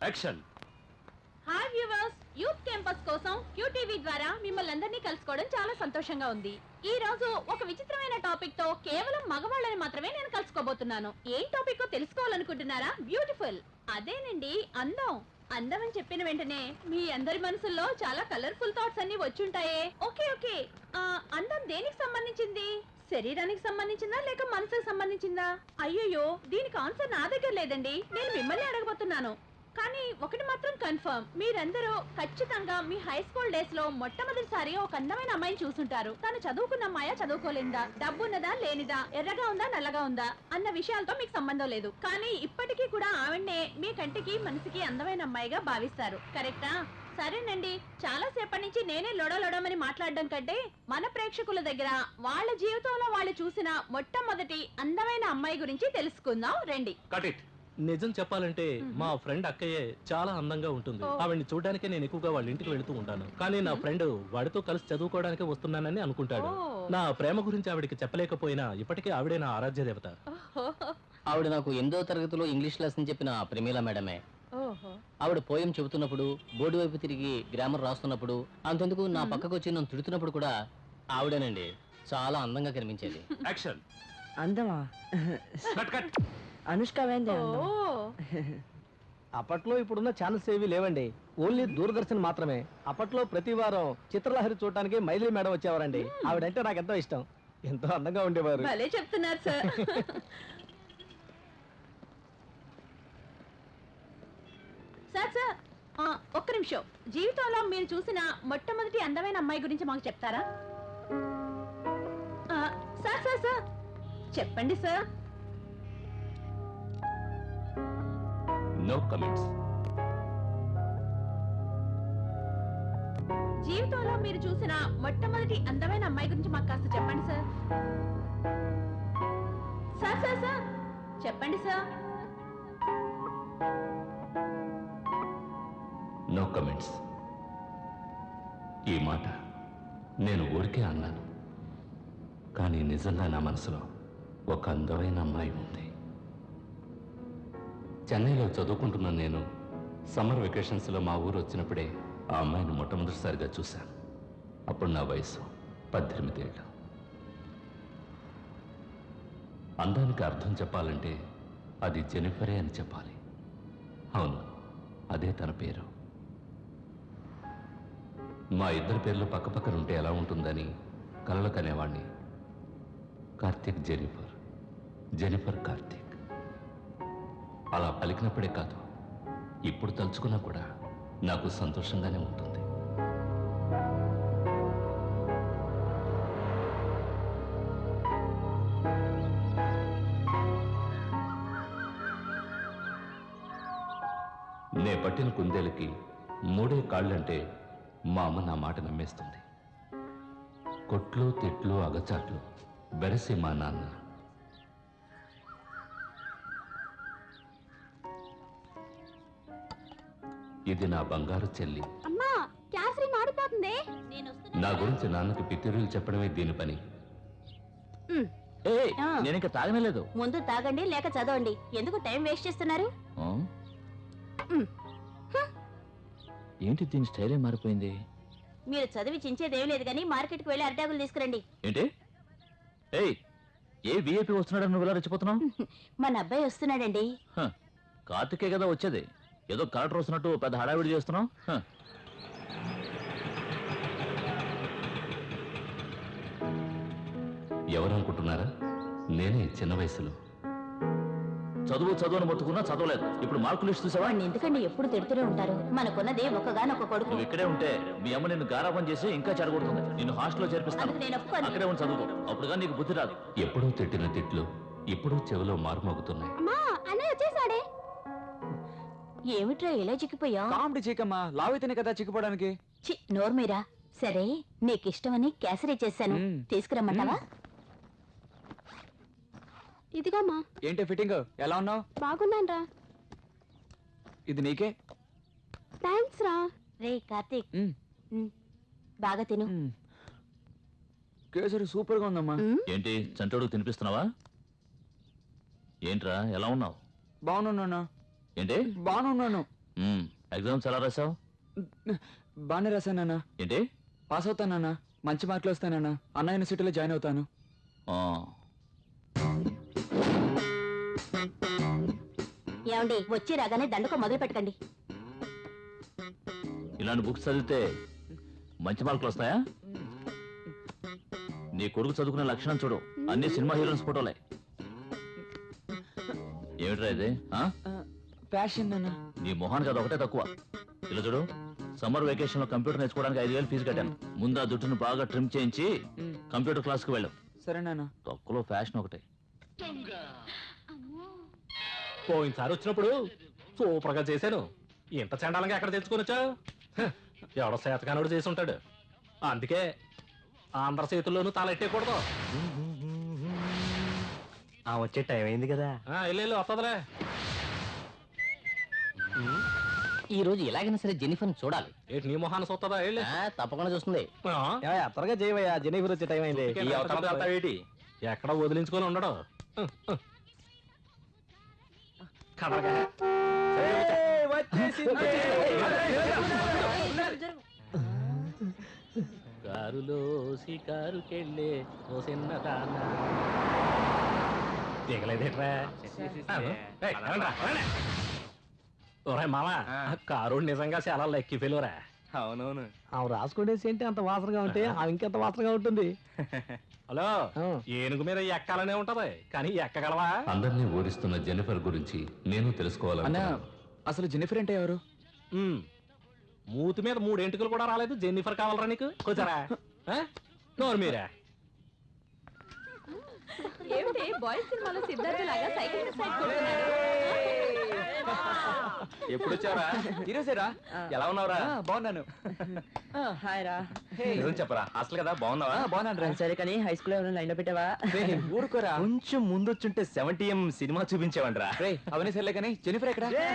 Action. Hi viewers, youth campus కోసం QTV ద్వారా మిమ్మల్ని అందరినీ కలుసుకోవడం చాలా సంతోషంగా ఉంది. ఈ రోజు ఒక విచిత్రమైన టాపిక్ తో కేవలం మగవాళ్ళని మాత్రమే నేను కలుసుకోబోతున్నాను. ఏం టాపిక్ తెలుసుకోవాలనుకుంటున్నారా? బ్యూటిఫుల్. అదేనండి, అందం. అందం అని చెప్పిన వెంటనే మీ అందరి మనసుల్లో చాలా కలర్ఫుల్ థాట్స్ అన్ని వచ్చుంటాయే. ఓకే ఓకే, అందం దేనికి సంబంధించింది? శరీరానికి సంబంధించిందా లేక మనసుకు సంబంధించిందా? అయ్యయ్యో, దీనికి ఆన్సర్ నా దగ్గర లేదండి. నేను మిమ్మల్ని అడగబోతున్నాను. కానీ ఒకటి మాత్రం కన్ఫర్మ్, మీరందరూ ఖచ్చితంగా మీ హై స్కూల్ డేస్ లో మొట్టమొదటిసారి ఒక అందమైన అమ్మాయిని చూసుంటారు. తను చదువుకున్న అమ్మాయా చదువుకోలేదా, డబ్బున్నదా లేనిదా, ఎర్రగా ఉందా నల్లగా ఉందా అన్న విషయాలతో మీకు సంబంధం లేదు. కానీ ఇప్పటికీ కూడా ఆవిడ్నే మీ కంటికి మనసుకి అందమైన అమ్మాయిగా భావిస్తారు. కరెక్టా? సరేనండి, చాలా సేపటి నుంచి నేనే లొడలొడమని మాట్లాడడం కంటే మన ప్రేక్షకుల దగ్గర వాళ్ళ జీవితంలో వాళ్ళు చూసిన మొట్టమొదటి అందమైన అమ్మాయి గురించి తెలుసుకుందాం రండి. నిజం చెప్పాలంటే మా ఫ్రెండ్ అక్కయ్యే చాలా అందంగా ఉంటుంది. ఆవిడ్ని చూడడానికే నేను ఎక్కువగా వాళ్ళ ఇంటికి వెళుతూ ఉంటాను. కానీ నా ఫ్రెండ్ వాడితో కలిసి చదువుకోవడానికి వస్తున్నానని అనుకుంటాడు. నా ప్రేమ గురించి ఆవిడికి చెప్పలేకపోయినా ఇప్పటికే ఆవిడే నా ఆరాధ్య దేవత. ఆవిడ నాకు 8వ తరగతిలో ఇంగ్లీష్ లెసన్ చెప్పిన ప్రమీల మేడమే. ఆవిడ పోయం చెబుతున్నప్పుడు, బోర్డు వైపు తిరిగి గ్రామర్ రాస్తున్నప్పుడు, అంతెందుకు నా పక్కకు వచ్చి నన్ను తిడుతున్నప్పుడు కూడా ఆవిడేనండి చాలా అందంగా కనిపించేది. అందమా? అనుష్క అప్పట్లో ఇప్పుడున్న ఛానల్స్ ఏవి లేవండి, ఓన్లీ దూరదర్శన్ మాత్రమే. అప్పట్లో ప్రతి వారం చిత్రలహరి చూడటానికి మైథిలి మేడం వచ్చేవారండి. ఆవిడంటే నాకు ఎంతో ఇష్టం, ఎంతో అందంగా ఉండేవారు. భలే చెప్తున్నారు సార్. సార్ సార్, ఒక్క నిమిషం. జీవితంలో మీరు చూసిన మొట్టమొదటి అందమైన అమ్మాయి గురించి మాకు చెప్తారా? సార్ సార్ సార్ చెప్పండి సార్. No comments. జీవితంలో మీరు చూసిన మొట్టమొదటి అందమైన అమ్మాయి గురించి మాకు కాస్త చెప్పండి సార్. సార్ సార్ సార్ చెప్పండి సార్. No comments. ఈ మాట నేను ఊరికే అన్నాను, కానీ నిజంగా నా మనసులో ఒక అందమైన అమ్మాయి ఉంది. చెన్నైలో చదువుకుంటున్న నేను సమ్మర్ వెకేషన్స్లో మా ఊరు వచ్చినప్పుడే ఆ అమ్మాయిని మొట్టమొదటిసారిగా చూశాను. అప్పుడు నా వయసు 18 ఏళ్ళు. అందానికి అర్థం చెప్పాలంటే అది జెనిఫరే అని చెప్పాలి. అవును, అదే తన పేరు. మా ఇద్దరి పేర్లు పక్కపక్కన ఉంటే ఎలా ఉంటుందని కలలు కనేవాణ్ణి. Karthik Jennifer, Jennifer Karthik. అలా పలికినప్పుడే కాదు, ఇప్పుడు తలుచుకున్నా కూడా నాకు సంతోషంగానే ఉంటుంది. నే పట్టిన కుందేలకి 3 కాళ్ళంటే మా అమ్మ నా మాట నమ్మేస్తుంది. కొట్లు తిట్లు అగచాట్లు బెరసి మా నాన్న. ఇది నా బంగారు చెల్లి. నా గురించి నాన్నకి పితిరులు చెప్పడమే దీని పని. నేను ఇంకా తాగనలేదు. ముందు తాగండి లేక చదవండి, ఎందుకు టైం వేస్ట్ చేస్తున్నారు? ఏంటి దీని స్టైలే మారిపోయింది? మీరు చదివి చించేదేం లేదు కానీ మార్కెట్కి వెళ్ళి అరటాకులు తీసుకురండి. ఏంటి? ఏ విఐపి వస్తున్నాడని నువ్వు ఇలా రెచ్చిపోతున్నావు? మన అబ్బాయి వస్తున్నాడండి. కార్తికే కదా వచ్చేది, ఏదో కలెక్టర్ వస్తున్నట్టు పెద్ద హడావిడి చేస్తున్నావు. ఎవరనుకుంటున్నారా? నేనే చిన్న వయసులో. చదువు అని మొత్తుకున్నా చదవలేదు. ఇప్పుడు మార్కులు లిస్ట్ చూసావా? ఎందుకండి ఎప్పుడు తిడుతూనే ఉంటారు? మనకున్నది ఒక్కగానొక్క కొడుకు. నువ్వు ఇక్కడే ఉంటే మీ అమ్మ నిన్ను గారాబం చేసి ఇంకా చెడగొడుతుంది. నిన్ను హాస్టల్లో చేర్పిస్తాను. అక్కడే ఉండి చదువుకో, అప్పుడుగా నీకు బుద్ధి రాదు. ఎప్పుడూ తిట్టిన తిట్లు ఇప్పుడు చెవిలో మారుమోగుతున్నాయి. ఏమిట్రా ఇలా చిక్కిపోయా? కామెడీ చీకమ్మా, లావైతేనే కదా చిక్కిపోవడానికి. నోర్మీరా. సరే, నీకిష్టమని కేసరి చేశాను, తీసుకురమ్మంటావా? ఇదిగోమ్మా. ఏంటి ఫిట్టింగ్? ఎలా ఉన్నావు? బాగున్నాను రా. ఇది నీకే. థ్యాంక్స్ రా. రే కార్తీక్, బాగా తిను. కేసరి సూపర్ గా ఉందమ్మా. ఏంటి చంటోడు తినిపిస్తున్నావా? ఏంట్రా ఎలా ఉన్నావు? బాగున్నాను. ఏంటి? బాగున్నాను. ఎగ్జామ్స్ ఎలా రాసావు? బాగానే రాశానన్నా. ఏంటి? పాస్ అవుతానన్నా. మంచి మార్కులు వస్తానన్నా. అన్నా యూనివర్సిటీలో జాయిన్ అవుతాను. ఆ, ఏమండి వచ్చి రాగానే దండకం మొదలు పెట్టకండి. ఇలాంటి బుక్స్ చదివితే మంచి మార్కులు వస్తాయా? నీ కొడుకు చదువుకునే లక్షణం చూడు, అన్ని సినిమా హీరోయిన్స్ ఫోటోలే. ఏమిట్రా ఇది? ఆ? ఫ్యాషన్ అన్నా. నీ మొహానికి అది ఒకటే తక్కువ. ఇలా చూడు, సమ్మర్ వెకేషన్ లో కంప్యూటర్ నేర్చుకోవడానికి 5,000 ఫీజు కట్టాను. ముందు ఆ జుట్టును బాగా ట్రిమ్ చేయించి కంప్యూటర్ క్లాస్ కి వెళ్ళు. సరేనా? తక్కువలో ఫ్యాషన్ ఒకటే. పోయినసారి వచ్చినప్పుడు సూపర్ గా చేశాను. ఇంత చండాలంగా ఎక్కడ తెచ్చుకోనొచ్చా? ఎవడో శాతకానుడు చేసి ఉంటాడు. అందుకే ఆంధ్ర చేతుల్లోనూ తలెట్టేయకూడదు. వచ్చే టైం అయింది కదా. వెళ్ళు వస్తుందిలే. ఈ రోజు ఎలాగైనా సరే జెన్నిఫర్ని చూడాలి. ఏంటి నీ మొహాన్ని చూస్తుందా? వెళ్ళు. తప్పకుండా చూస్తుంది. త్వరగా చేయవయ్యా, జెనీఫర్ వచ్చే టైం అయింది. ఈ అవతారం వెళ్తావేటి? ఎక్కడ వదిలించుకొని ఉండడు. కదలగా. కారులో షికారుకెళ్ళే ఓ చిన్నదానా. దిగలేదేట్రా? ఒరే మామా, కారు నిజంగా చాలా లెక్కి ఫెయిలురా. అవునవును. ఆమె రాసుకునేసి ఏంటి అంత వాసనగా ఉంటే ఆమె ఇంకెంత వాసనగా ఉంటుంది. హలో, ఏనుగు మీద ఎక్కాలనే ఉంటది కానీ ఎక్కగలవా? అందరినీ ఊరిస్తున్న జెనిఫర్ గురించి నేను అన్నా, తెలుసుకోవాలన్నా. అసలు జెన్నిఫర్ అంటే ఎవరు? మూతి మీద 3 ఎంటుకలు కూడా రాలేదు. జెన్నిఫర్ కావాలరా నీకు? కూర్చోరా. నోరు మీరా. ఏమిటి బాయ్స్ సినిమాలో సిద్ధార్థ లాగా సైకిల్ మీద సైడ్ కొడుతున్నాడు? ఎప్పుడు వచ్చారా? ఈరోజేరా? ఎలా ఉన్నావురా? బాగున్నాను. హాయ్ రా. నిజం చెప్పరా, అసలు కదా బాగున్నావా? బాగున్నాను రా. సరే కానీ హై స్కూల్ ఏమైనా లైన్ లో పెట్టావా? ఊరుకోరా. కొంచెం ముందొచ్చుంటే 70M సినిమా చూపించేవంటరా. రే అవన్నీ సర్లే కానీ జెన్నిఫర్ ఎక్కడ? రే,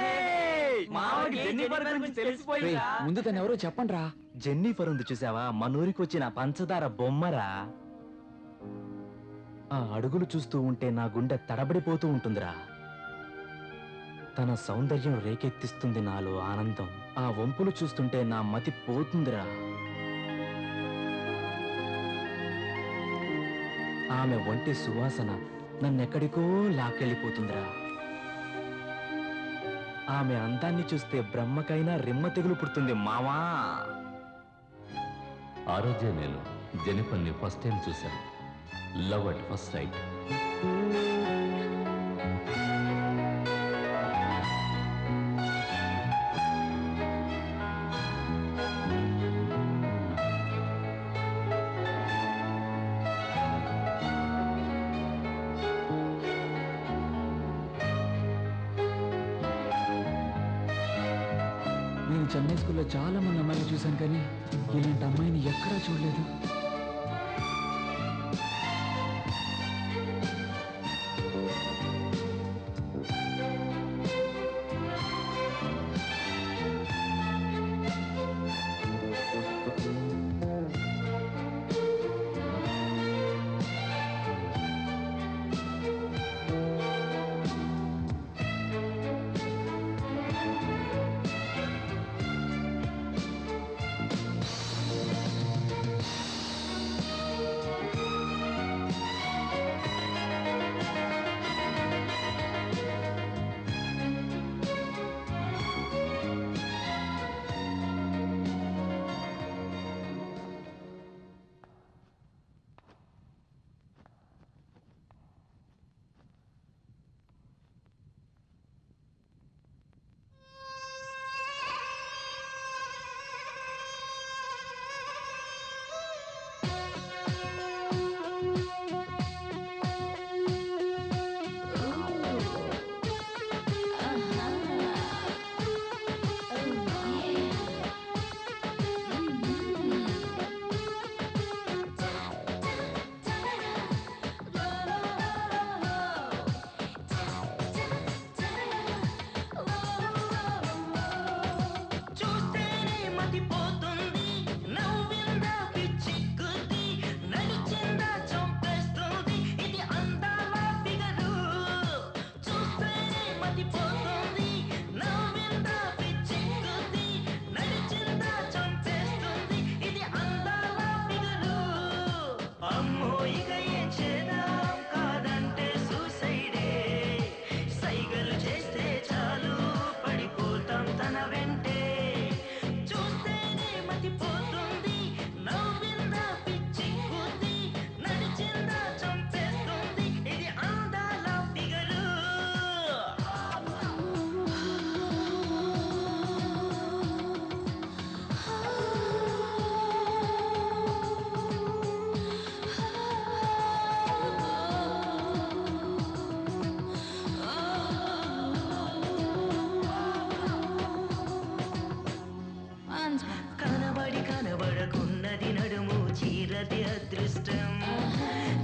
ముందు తను ఎవరో చెప్పండి రా. జెన్నిఫర్ ఉంది చూసావా, మన ఊరికి వచ్చిన పంచదార బొమ్మరా. ఆ అడుగులు చూస్తూ ఉంటే నా గుండె తడబడిపోతూ ఉంటుందిరా. తన సౌందర్యం రేకెత్తిస్తుంది నాలో ఆనందం. ఆ వంపులు చూస్తుంటే నా మతి పోతుందిరా. ఆమె ఒంటి సువాసన నన్నెక్కడికో లాక్కెళ్ళిపోతుందిరా. ఆమె అందాన్ని చూస్తే బ్రహ్మకైనా రెమ్మ తెగులు పుడుతుంది మావా. ఆ రోజే నేను జెనిఫర్ని ఫస్ట్ టైం చూశాను. Love at first sight. నేను చెన్నై స్కూల్లో చాలా మంది అమ్మాయిలు చూశాను కానీ ఇలాంటి అమ్మాయిని ఎక్కడా చూడలేదు. అది అదృష్టం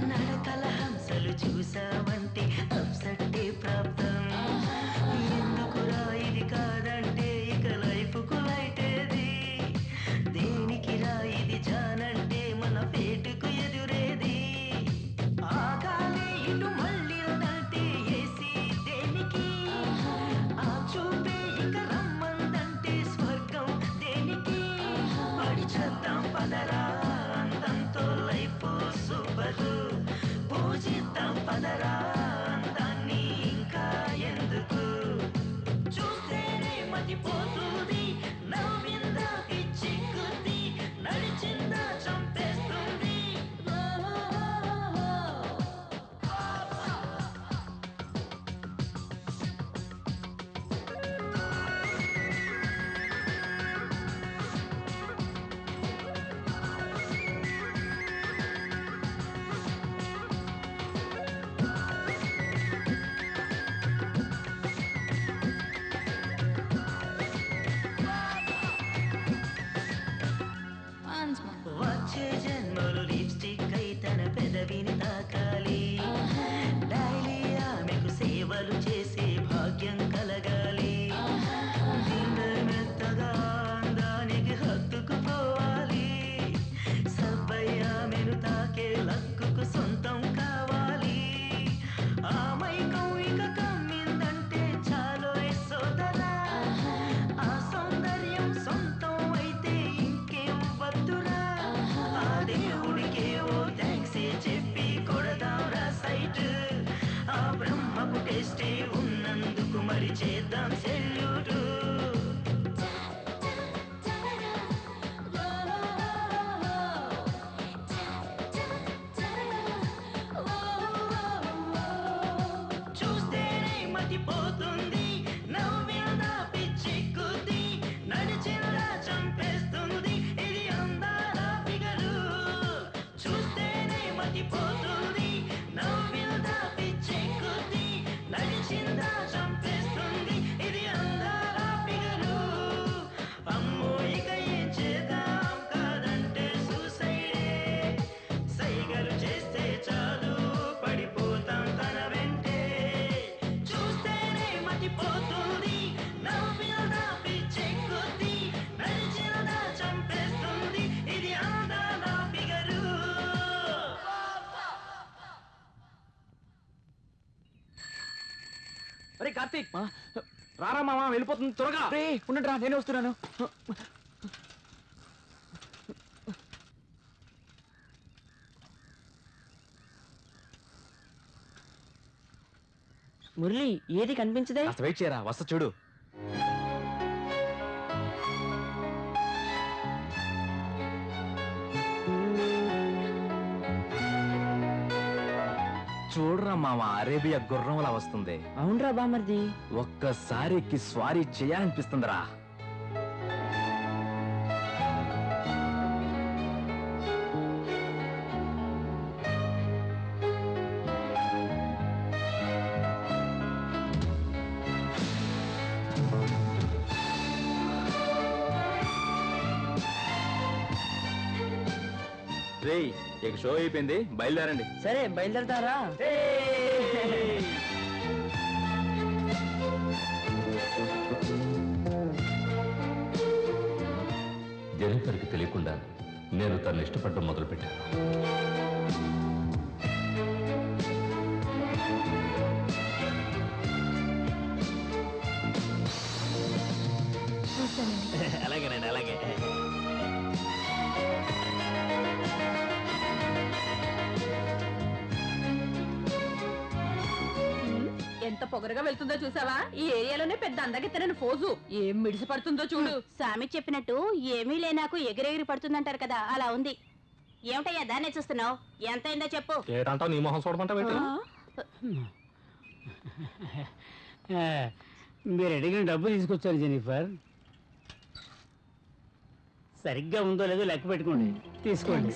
నడకల హంసలు చూసావంటే అప్సట్టే ప్రాప్తం ఎందుకురా ఇది కాదంటే ఇక లైఫ్కు లైటేది దేనికి రా ఇది జానంటే మన పేటుకు ఎదురేది ఆగాలి ఇటు మళ్ళీ అంటే ఏసి దేనికి ఆ చూపే ఇక రమ్మందంటే స్వర్గం దేనికి పడి చేద్దాం పదరా అందంతో లైఫ్ సూపరు పూజిద్దాం పదరా అందాన్ని ఇంకా ఎందుకు చూస్తేనే మతిపోతుంది నవ్విందా పిచ్చిక్కుద్ది నడిచిందా చంపేస్తుంది వచ్చే జన్మలు లిప్స్టిక్ అయి తన పెదవిని తాకాలి డైలీ ఆమెకు సేవలు చేసే భాగ్యం కలగాలి డిన్నర్ మెత్తగా అందానికి హత్తుకుపోవాలి సబ్బై ఆమెను తాకే లక్కుకు సొంతం కావాలి ఆ మైకం ఇక కమ్మిందంటే చాలు సోదరా ఆ సౌందర్యం సొంతం అయితే ఇంకేం వద్దురా ఆ దేవుడికే ఓ థ్యాంక్స్ చెప్పి కొడదాంరా సైట్ ఆ బ్రహ్మకు టేస్టే ఉన్నందుకు మరి చేద్దాం సెల్యూట్ చూస్తేనే మతిపోతుంది నవ్విందా పిచ్చిక్కుద్ది నడిచిందా చంపేస్తుంది ఇది అందాల ఫిగరు చూస్తేనే మతిపోతుంది నవ్విందా పిచ్చిక్కుద్ది నడిచిందా చంపేస్తుంది ఇది అందాల ఫిగరు అమ్మో ఇక ఏం చేద్దాం కాదంటే సూసైడే సైగలు చేస్తే చాలు పడిపోతాం తన వెంటే చూస్తేనే మతిపోతుంది నవ్వినదా పిచ్చెక్కుద్ది నడిచినదా చంపేస్తుంది ఇది అందాల ఫిగరు అరే కార్తీక్ రారా మామ వెళ్ళిపోతుంది త్వరగా ఉండండి రా నేనే వస్తున్నాను మురళి ఏది కనిపించదే కాస్త వెయిట్ చేయరా వస్తా చూడు చూడరా మామ అరేబియా గుర్రంలా వస్తుంది అవునరా బామర్ది ఒక్కసారి ఎక్కి స్వారీ చేయాలనిపిస్తుందిరా రేయ్ ఇక షో అయిపోయింది బయలుదేరండి సరే బయలుదేరతారా జెనిఫర్కి తెలియకుండా నేను తను ఇష్టపడడం మొదలుపెట్టాను అలాగేనండి అలాగే ఎంత పొగరగా వెళ్తుందో చూసావా ఈ ఏరియాలోనే పెద్ద అందగెత్తనని ఫోజు ఏం మిడిసి పడుతుందో చూడు. స్వామి చెప్పినట్టు ఏమీ లేనాకు ఎగిరెగిరి పడుతుందంటారు కదా అలా ఉంది. ఏమిటయ్యా దాన్నే చూస్తున్నావు? ఎంతైందో చెప్పు. ఏటంటావు నీ మొహం చూడమంటావు ఏంటి? మీరు అడిగిన డబ్బు తీసుకొచ్చారు జెనిఫర్. సరిగ్గా ఉందో లేదో లెక్క పెట్టుకోండి, తీసుకోండి.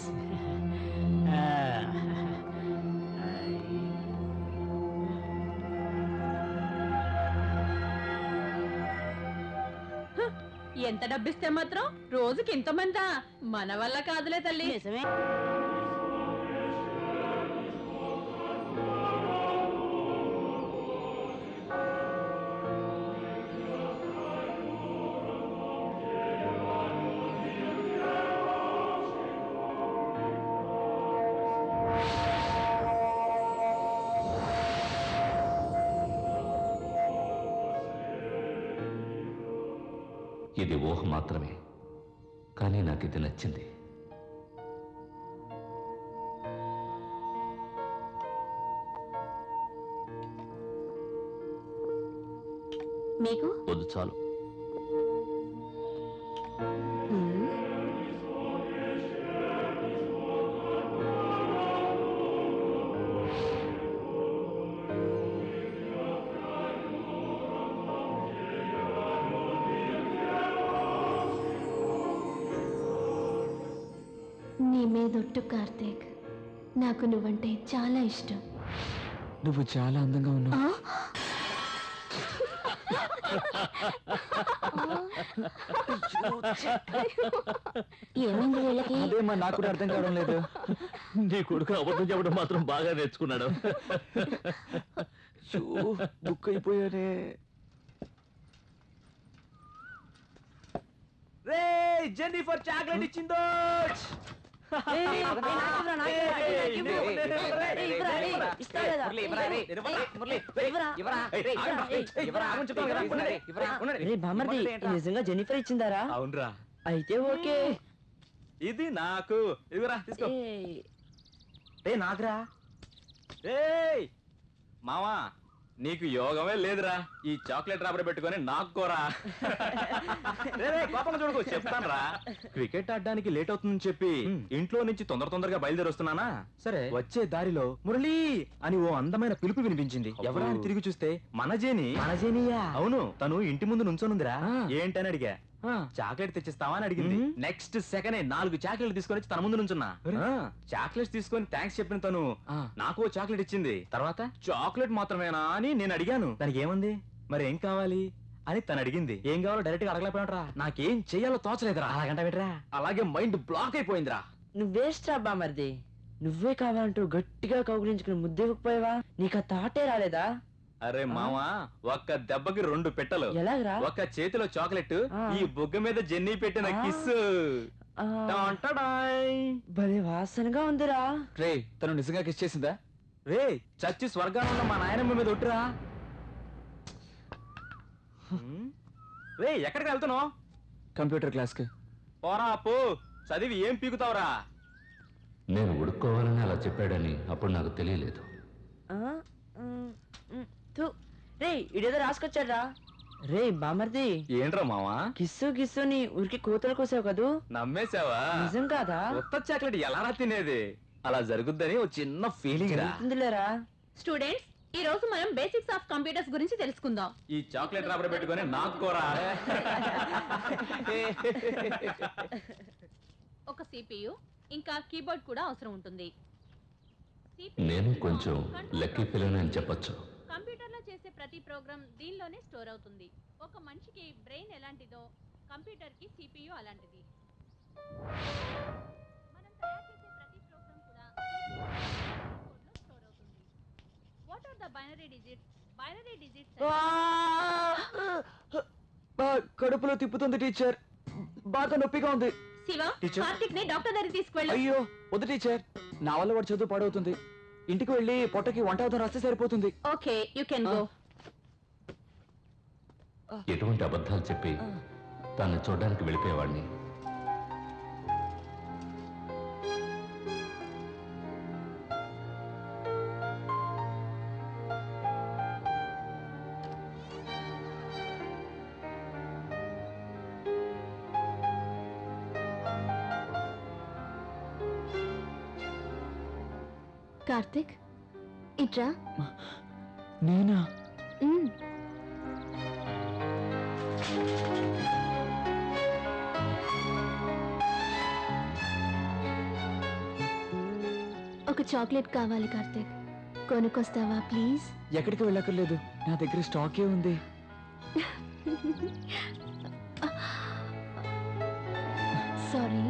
ఎంత డబ్బిస్తే మాత్రం రోజుకి ఇంతమందా? మన వల్ల కాదులే తల్లి. నిజమే. ఇది ఊహ మాత్రమే, కానీ నాకు ఇది నచ్చింది. మీకు వద్దు, చాలు. నీ మీదొట్టు కార్తీక్, నాకు నువ్వంటే చాలా ఇష్టం. నువ్వు చాలా అందంగా ఉన్నావు. ఏమైంది వీళ్ళకి? అదేమా నాకు కూడా అర్థం కావడం లేదు. నీ కొడుకు అబద్ధం చెప్పడం మాత్రం బాగా నేర్చుకున్నాడు. బుక్ అయిపోయానే. రే జెన్నిఫర్ చాక్లెట్ ఇచ్చిందో. బామర్ది నిజంగా జెన్నిఫర్ ఇచ్చిందారా? అవునరా. అయితే ఓకే. ఇది నాకు. ఇదిగోరా తీసుకో. ఏ నాకురా. మావా నీకు యోగమే లేదురా. ఈ చాక్లెట్ రాబడి పెట్టుకొని నాకు కోరా. కోపంగా చూడకు, చెప్తాను రా. క్రికెట్ ఆడడానికి లేట్ అవుతుందని చెప్పి ఇంట్లో నుంచి తొందరగా బయలుదేరి వస్తున్నానా. సరే వచ్చే దారిలో మురళి అని ఓ అందమైన పిలుపు వినిపించింది. ఎవరా అని తిరిగి చూస్తే మనజేని. మనజేనియా? అవును, తను ఇంటి ముందు నుంచోనుందిరా. ఏంటని అడిగా. చాక్లెట్ తెచ్చిస్తావా అని అడిగింది. నెక్స్ట్ సెకండ్ 4 చాక్లెట్ తీసుకొని తన ముందు నుంచున్నా. చాక్లెట్స్ తీసుకొని థ్యాంక్స్ చెప్పిన తను నాకు ఓ చాక్లెట్ ఇచ్చింది. తర్వాత చాక్లెట్ మాత్రమేనా అని నేను అడిగాను. దానికి ఏముంది మరి ఏం కావాలి అని తను అడిగింది. ఏం కావాలో డైరెక్ట్ గా అడగలేకపోయాడ్రా. నాకేం చెయ్యాలో తోచలేదురా. అలాగంటా అలాగే మైండ్ బ్లాక్ అయిపోయిందిరా. నువ్వేస్ట్ రా బామర్ది. నువ్వే కావాలంటూ గట్టిగా కౌగులించుకుని ముద్దెవ్వకపోయావా? నీకు ఆ తాటే రాలేదా? అరే మావా, ఒక్క దెబ్బకి 2 పెట్టలు. ఎలాగరా? ఒక చేతిలో చాక్లెట్, ఈ బుగ్గ మీద జెన్నీ పెట్టిన కిస్. భలే వాసనగా ఉందిరా. రే తను నిజంగా కిస్ చేసిందా? రే చచ్చి స్వర్గాన్ని ఉన్న మా నాయనమ్మ మీద ఒట్టురా. రే ఎక్కడికి వెళ్తున్నావు? కంప్యూటర్ క్లాస్కి. పోరా పో, చదివి ఏం పీకుతావురా? నేను ఉడుక్కోవాలని అలా చెప్పాడని అప్పుడు నాకు తెలియలేదు. రే ఇడేదో రాసుకొచ్చాడ్రా. రే బామర్ది, ఏంట్రా మావా? కిస్సు ని ఊరికి కూతురు కోసావు కదూ? నమ్మేశావా? నిజం కాదా? కొత్త చాక్లెట్ ఎలా తినేది? అలా జరుగుద్దని ఓ చిన్న ఫీలింగ్ రా. స్టూడెంట్స్, ఈ రోజు మనం బేసిక్స్ ఆఫ్ కంప్యూటర్స్ గురించి తెలుసుకుందాం. ఈ చాక్లెట్ రాబడి పెట్టుకొని నాకు కోరా. ఒక CPU ఇంకా కీబోర్డ్ కూడా అవసరం ఉంటుంది. నేను కొంచెం లక్కీ ఫెలోనే అని చెప్పొచ్చు. కంప్యూటర్లో చేసే ప్రతి ప్రోగ్రామ్ దీనిలోనే స్టోర్ అవుతుంది. ఒక మనిషికి బ్రెయిన్ ఎలాంటిదో కంప్యూటర్కి CPU అలాంటిది. మనం తయారు చేసే ప్రతి ప్రోగ్రామ్ కూడా కీబోర్డ్లో స్టోర్ అవుతుంది. What are the binary digits? Binary digits కడుపులో తిప్పుతుంది టీచర్. బాగా నొప్పిగా ఉంది. శివ, కార్తిక్ ని డాక్టర్ దగ్గరికి తీసుకువెళ్ళు. అయ్యో వద్దు టీచర్, నా వల్ల వాడు చదువు పాడవుతుంది. ఇంటికి వెళ్ళి పొట్టకి వంట అవుతాం రాస్తే సరిపోతుంది. Okay, you can go. ఎటువంటి అబద్ధాలు చెప్పి తను చూడడానికి వెళ్ళిపోయేవాడిని. కార్తిక్ ఇట్రా. నేనా? ఒక చాక్లెట్ కావాలి కార్తిక్, కొనుక్కొస్తావా ప్లీజ్? ఎక్కడికి వెళ్ళక్కర్లేదు, నా దగ్గర స్టాకే ఉంది. సారీ.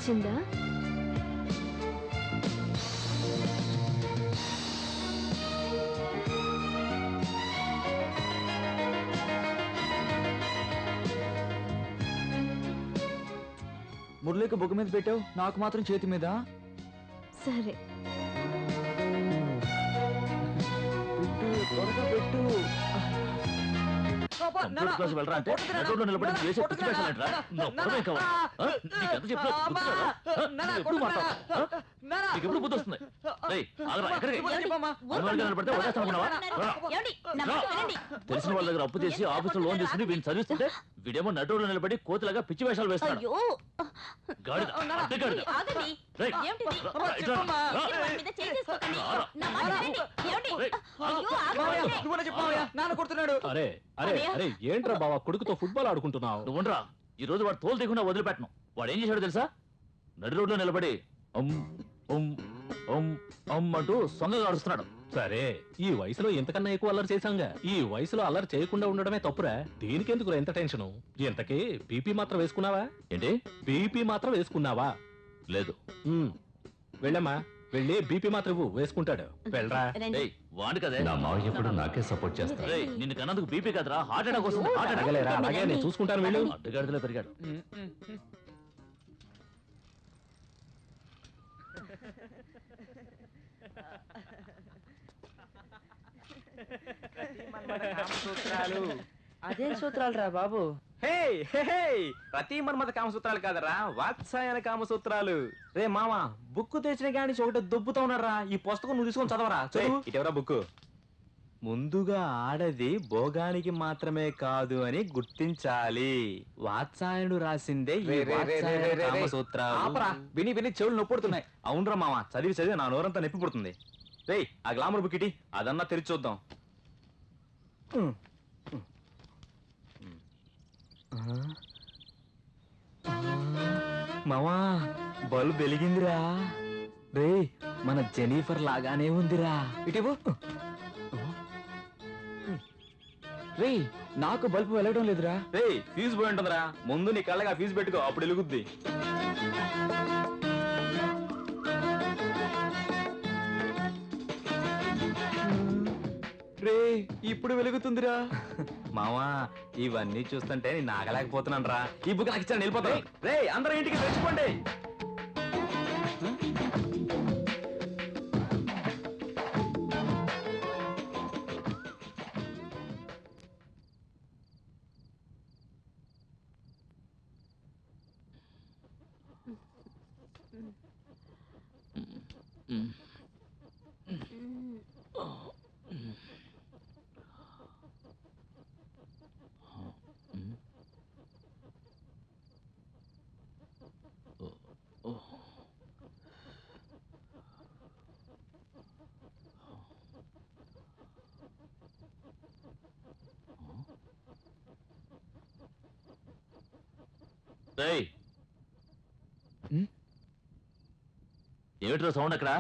నచ్చిందా? మురళికి బొగ్గు మీద పెట్టావు, నాకు మాత్రం చేతి మీద. సరే, పెట్టు, త్వరగా పెట్టు. కంప్యూటర్ క్లాస్ వెళ్ళరా అంటే నటుడు నిలబడి చేసే పిచ్చి వేషాలు ఏంట్రా? నా పొరమే కావాలి. నీకెంత చెప్పినా గుర్తురాదా? ఎప్పుడు మాట్లాడతావు? నీకు ఎప్పుడు బుద్ధి వస్తుంది? రేయ్, ఆగరా, ఎక్కడికి? అనుమానంగా నిలబడితే వదిలేస్తామనుకున్నావా? తెలిసిన వాళ్ళ దగ్గర అప్పు చేసి ఆఫీసులో లోన్ తీసుకుని వీడిని చదివిస్తుంటే వీడేమో నటుడు నిలబడి కోతిలాగా పిచ్చి వేషాలు వేస్తాడు. గాడిద, అద్దె గాడిద. రేయ్, ఇట్లా నాన్న కొడుతున్నాడు. అరే అరే అరే, ఏంట్రా బావా కొడుకుతో ఫుట్బాల్ ఆడుకుంటున్నావు? నువ్వుండ్రా, ఈ రోజు వాడు తోలు తీయకుండా వదిలిపెట్టను. వాడు ఏం చేశాడో తెలుసా? నడి రోడ్లో నిలబడి అమ్ అమ్ అమ్ అమ్ అంటూ సొంగగా అడుస్తున్నాడు. సరే, ఈ వయసులో ఇంతకన్నా ఎక్కువ అల్లరి చేశాంగా. ఈ వయసులో అల్లరి చేయకుండా ఉండడమే తప్పురా. దీనికెందుకు ఎంత టెన్షను? ఇంతకీ బీపీ మాత్రం వేసుకున్నావా? ఏంటి? బీపీ మాత్రం వేసుకున్నావా? లేదు. వెళ్ళమ్మా, వెళ్ళి బీపీ మాత్రం ఇవ్వు, వేసుకుంటాడు. వెళ్ళరా. వాడు కదే నా మావయ్య ఎప్పుడు నాకే సపోర్ట్ చేస్తాడు. నిన్ను కన్నందుకు బీపీ కదరా, హార్ట్ అటాక్ వస్తుంది. Heart attack. అగలేరా, అలాగే నేను చూసుకుంటాను. వెళ్ళు. అడ్డగాడిదలో పెరిగాడు. అదేం సూత్రాలు రా బాబు? ప్రతి మన్మథ కామసూత్రాలు కాదరా, వాత్సాయన కామసూత్రాలు. రే మామ, బుక్ తెచ్చిన కాడి ఒకటి దొబ్బుతా ఉన్నారా. ఈ పుస్తకం నువ్వు తీసుకొని చదవరా. ఇటెవరా బుక్? ముందుగా ఆడది భోగానికి మాత్రమే కాదు అని గుర్తించాలి. వాత్సాయనుడు రాసిందే ఈ వాత్సాయన కామసూత్రాలు. విని విని చెవులు నొప్పుడుతున్నాయి. అవునరా మామ, చదివి చదివి నా నోరంతా నొప్పి పుడుతుంది. రేయ్, ఆ గ్లామర్ బుక్ ఇటీ, అదన్నా తెరిచి చూద్దాం. మామా, బల్బ్ వెలిగిందిరా. రే, మన జెనిఫర్ లాగానే ఉందిరా. ఇటీవు రే, నాకు బల్బు వెలగడం లేదురా. రే, ఫీజు పోయి ఉంటుందిరా. ముందు నీ కళ్ళగా ఫీజు పెట్టుకో, అప్పుడు వెలుగుద్ది. రే, ఇప్పుడు వెలుగుతుందిరా. మామా, ఇవన్నీ చూస్తుంటే నేను ఆగలేకపోతున్నాను రా. ఈ బుక్ నాకు ఇచ్చాను, వెళ్ళిపోతాను. రే, అందరూ ఇంటికి తెచ్చుకోండి. ఏమిట్రా సౌండ్ అక్కడ?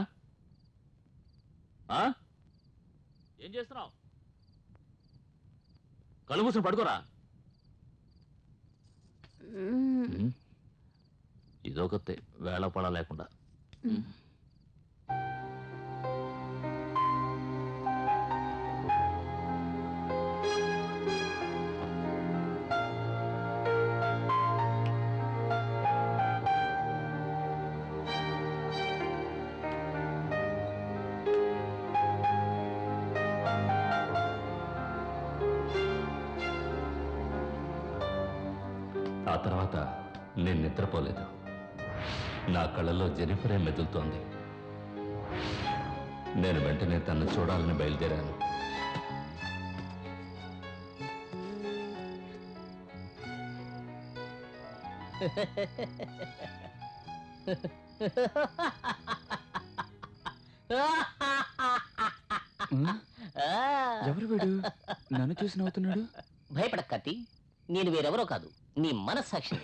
ఏం చేస్తున్నావు? కళ్ళు మూసుకుని పడుకోరా. ఇదొకతే వేళ పడ లేకుండా. ఆ తర్వాత నేను నిద్రపోలేదు. నా కళ్ళలో జెనిఫరే మెదులుతోంది. నేను వెంటనే తన్ను చూడాలని బయలుదేరాను. ఎవరు వీడు? నన్ను చూసి నవ్వుతున్నాడు. భయపడక కత్తి, నేను వేరెవరో కాదు, నీ మనస్సాక్షి.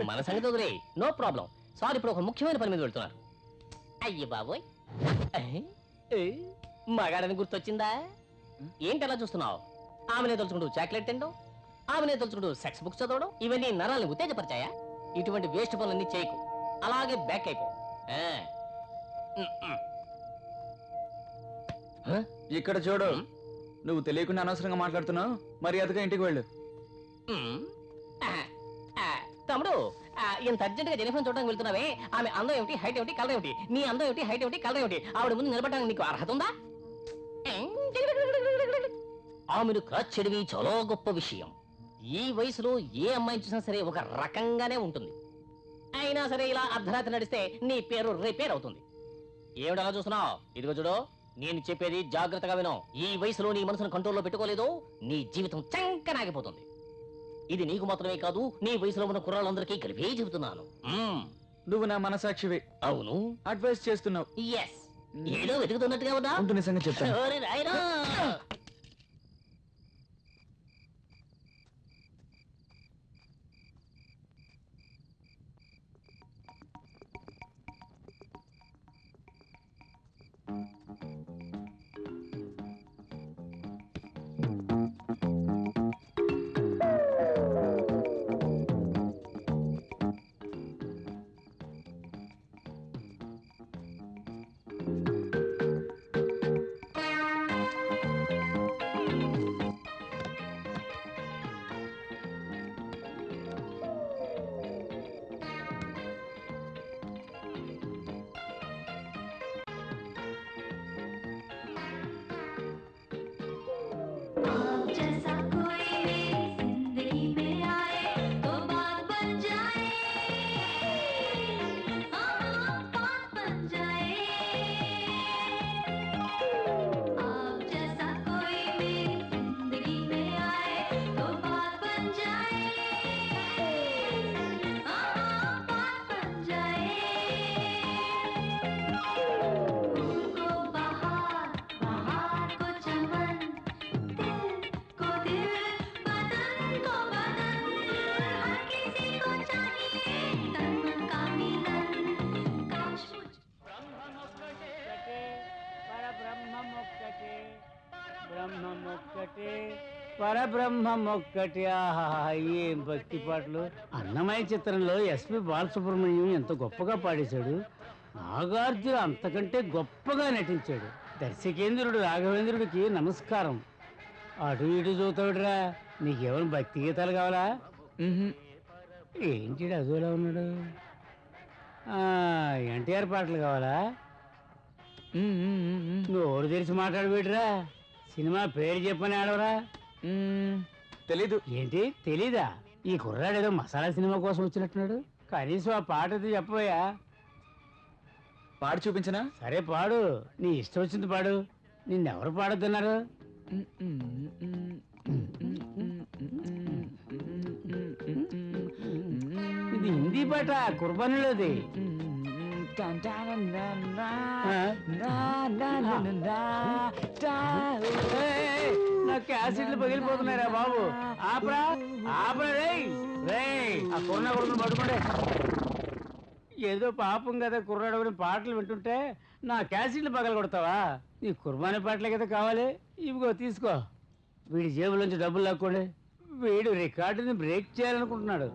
మన సంగతి వదిలే, నో ప్రాబ్లం. సారీ, ఇప్పుడు ఒక ముఖ్యమైన పని మీద వెళ్తున్నారు. అయ్యి బాబోయ్, మగాడని గుర్తొచ్చిందా? ఏంటి అలా చూస్తున్నావు? ఆమెనే తలుచుకుంటూ చాక్లెట్ తిండు. ఆమెనే తలుచుకుంటూ సెక్స్ బుక్స్ చదవడం ఇవన్నీ నరాల్ని ఉత్తేజపరిచాయా? ఇటువంటి వేస్ట్ పనులన్నీ చేయకు, అలాగే బ్యాక్ అయిపో. ఆ. ఇక్కడ చూడు, నువ్వు తెలియకుండా అనవసరంగా మాట్లాడుతున్నావు. మర్యాదగా ఇంటికి వెళ్ళు. తమ్ముడు, ఇంత అర్జెంట్ గా జెనిఫర్ చూడడానికి వెళ్తున్నావే, ఆమె అందం ఏమిటి, హైట్ ఏమిటి, కలర్ ఏమిటి? నీ అందం ఏమిటి, హైట్ ఏమిటి, కలర్ ఏమిటి? ఆవిడ ముందు నిలబడడానికి నీకు అర్హత ఉందా? ఆమెను క్రచ్చడివి చాలా గొప్ప విషయం. ఈ వయసులో ఏ అమ్మాయిని చూసినా సరే ఒక రకంగానే ఉంటుంది. అయినా సరే ఇలా అర్ధరాత్రి నడిస్తే నీ పేరు రిపేర్ అవుతుంది. ఏమిటి అలా చూస్తున్నావు? ఇదిగో చూడు, నేను చెప్పేది జాగ్రత్తగా విను. ఈ వయసులో నీ మనసును కంట్రోల్లో పెట్టుకోలేదు, నీ జీవితం చంకనాగిపోతుంది. ఇది నీకు మాత్రమే కాదు, నీ వయసులో ఉన్న కుర్రాళ్ళందరికీ కలిపే చెబుతున్నాను. నువ్వు నా మనసాక్షివి. అవును, అడ్వైస్ చేస్తున్నావు. ఎస్, ఏదో వెతుకుతున్నట్టుగా ఉందా? నిజంగా చెప్తాను. ఓరి నాయనా. పరబ్రహ్మమొక్కటి. ఆహా, ఏం భక్తి పాటలు! అన్నమయ్య చిత్రంలో ఎస్పి బాలసుబ్రహ్మణ్యం ఎంత గొప్పగా పాడేశాడు. నాగార్జున అంతకంటే గొప్పగా నటించాడు. దర్శకేంద్రుడు రాఘవేంద్రుడికి నమస్కారం. అటు ఇటు చూతాడురా. నీకేమైనా భక్తి గీతాలు కావాలా? ఏంటి అదోలా ఉన్నాడు? ఎన్టీఆర్ పాటలు కావాలా? నోరు తెరిచి మాట్లాడబెట్టురా. సినిమా పేరు చెప్పని ఆడవరా. తెలీదు. ఏంటి తెలీదా? ఈ కుర్రాడు ఏదో మసాలా సినిమా కోసం వచ్చినట్టున్నాడు. కనీసం ఆ పాట చెప్పబోయా. పాడి చూపించనా? సరే పాడు, నీ ఇష్టం వచ్చింది పాడు. నిన్నెవరు పాడొద్దన్నారు? ఇది హిందీ పాట, కుర్బానీలోది. నా క్యాసెట్లు పగిలిపోతున్నారా బాబు. ఆపరా ఆపరా. ఆ కుర్రా కొడుకుని పట్టుకోండి. ఏదో పాపం కదా కుర్రాడు పాటలు వింటుంటే నా క్యాసెట్లు పగల కొడతావా? నీ కుర్బానీ పాటలే కదా కావాలి. ఇవిగో తీసుకో. వీడి జేబులోంచి డబ్బులు లాక్కోండి. వీడు రికార్డుని బ్రేక్ చేయాలనుకుంటున్నాడు.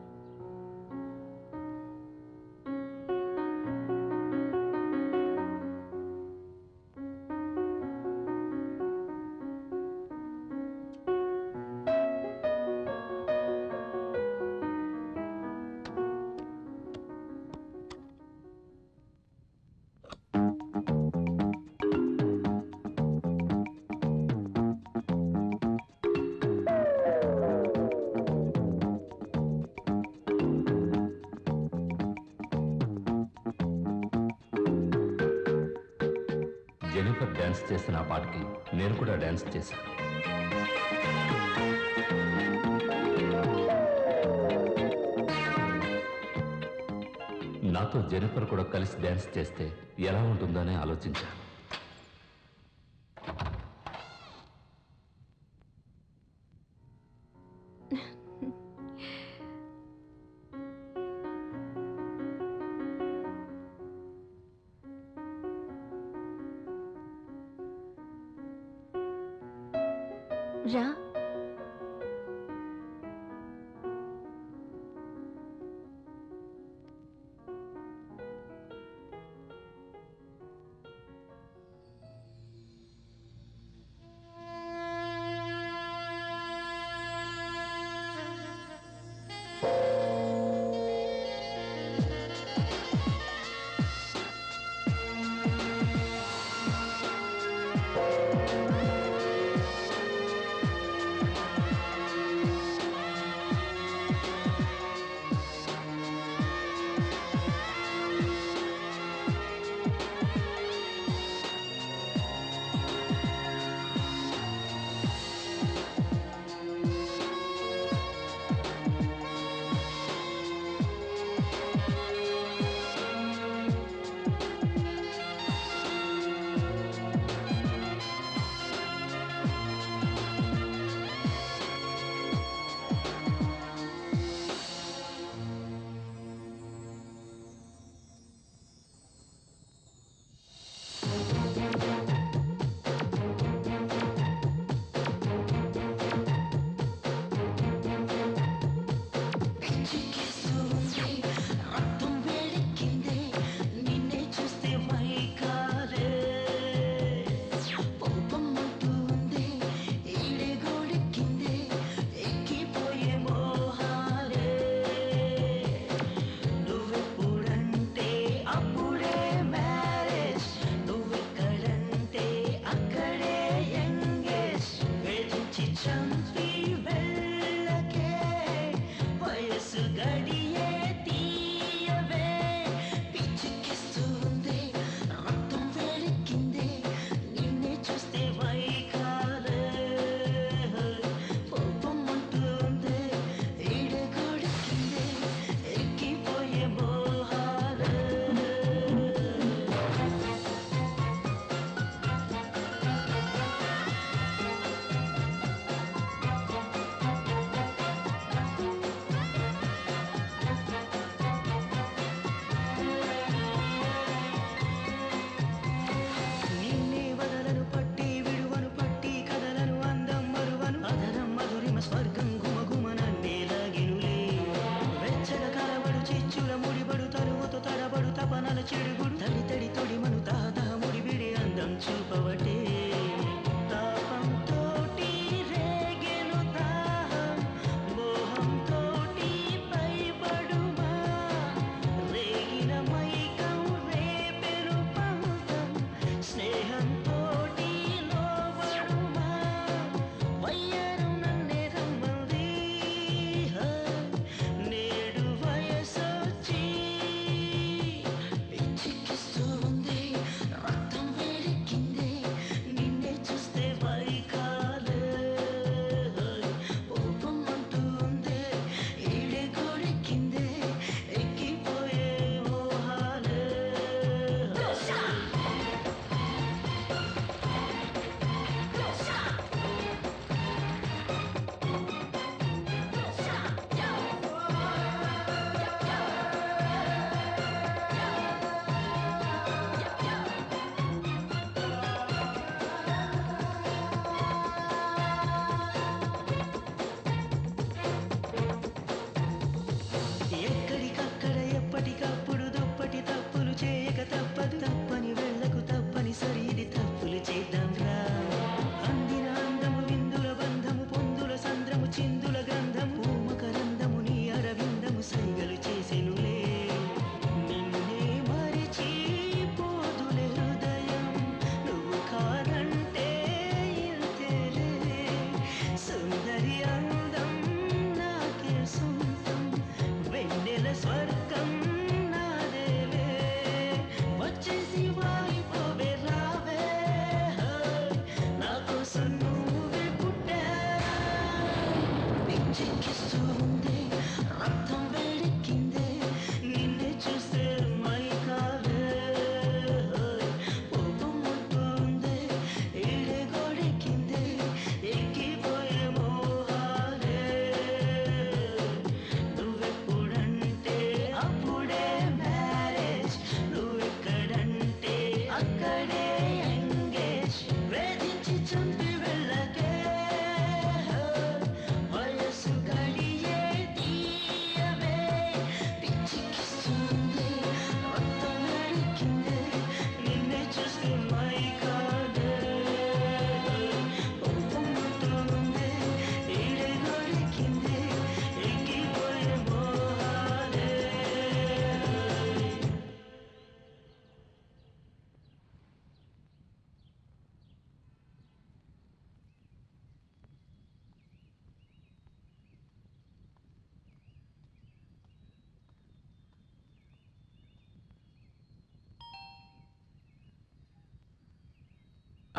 జెనిఫర్ డాన్స్ చేసిన ఆ పాటకి నేను కూడా డాన్స్ చేశాను. నాతో జెనిఫర్ కూడా కలిసి డాన్స్ చేస్తే ఎలా ఉంటుందని ఆలోచించాను. రా.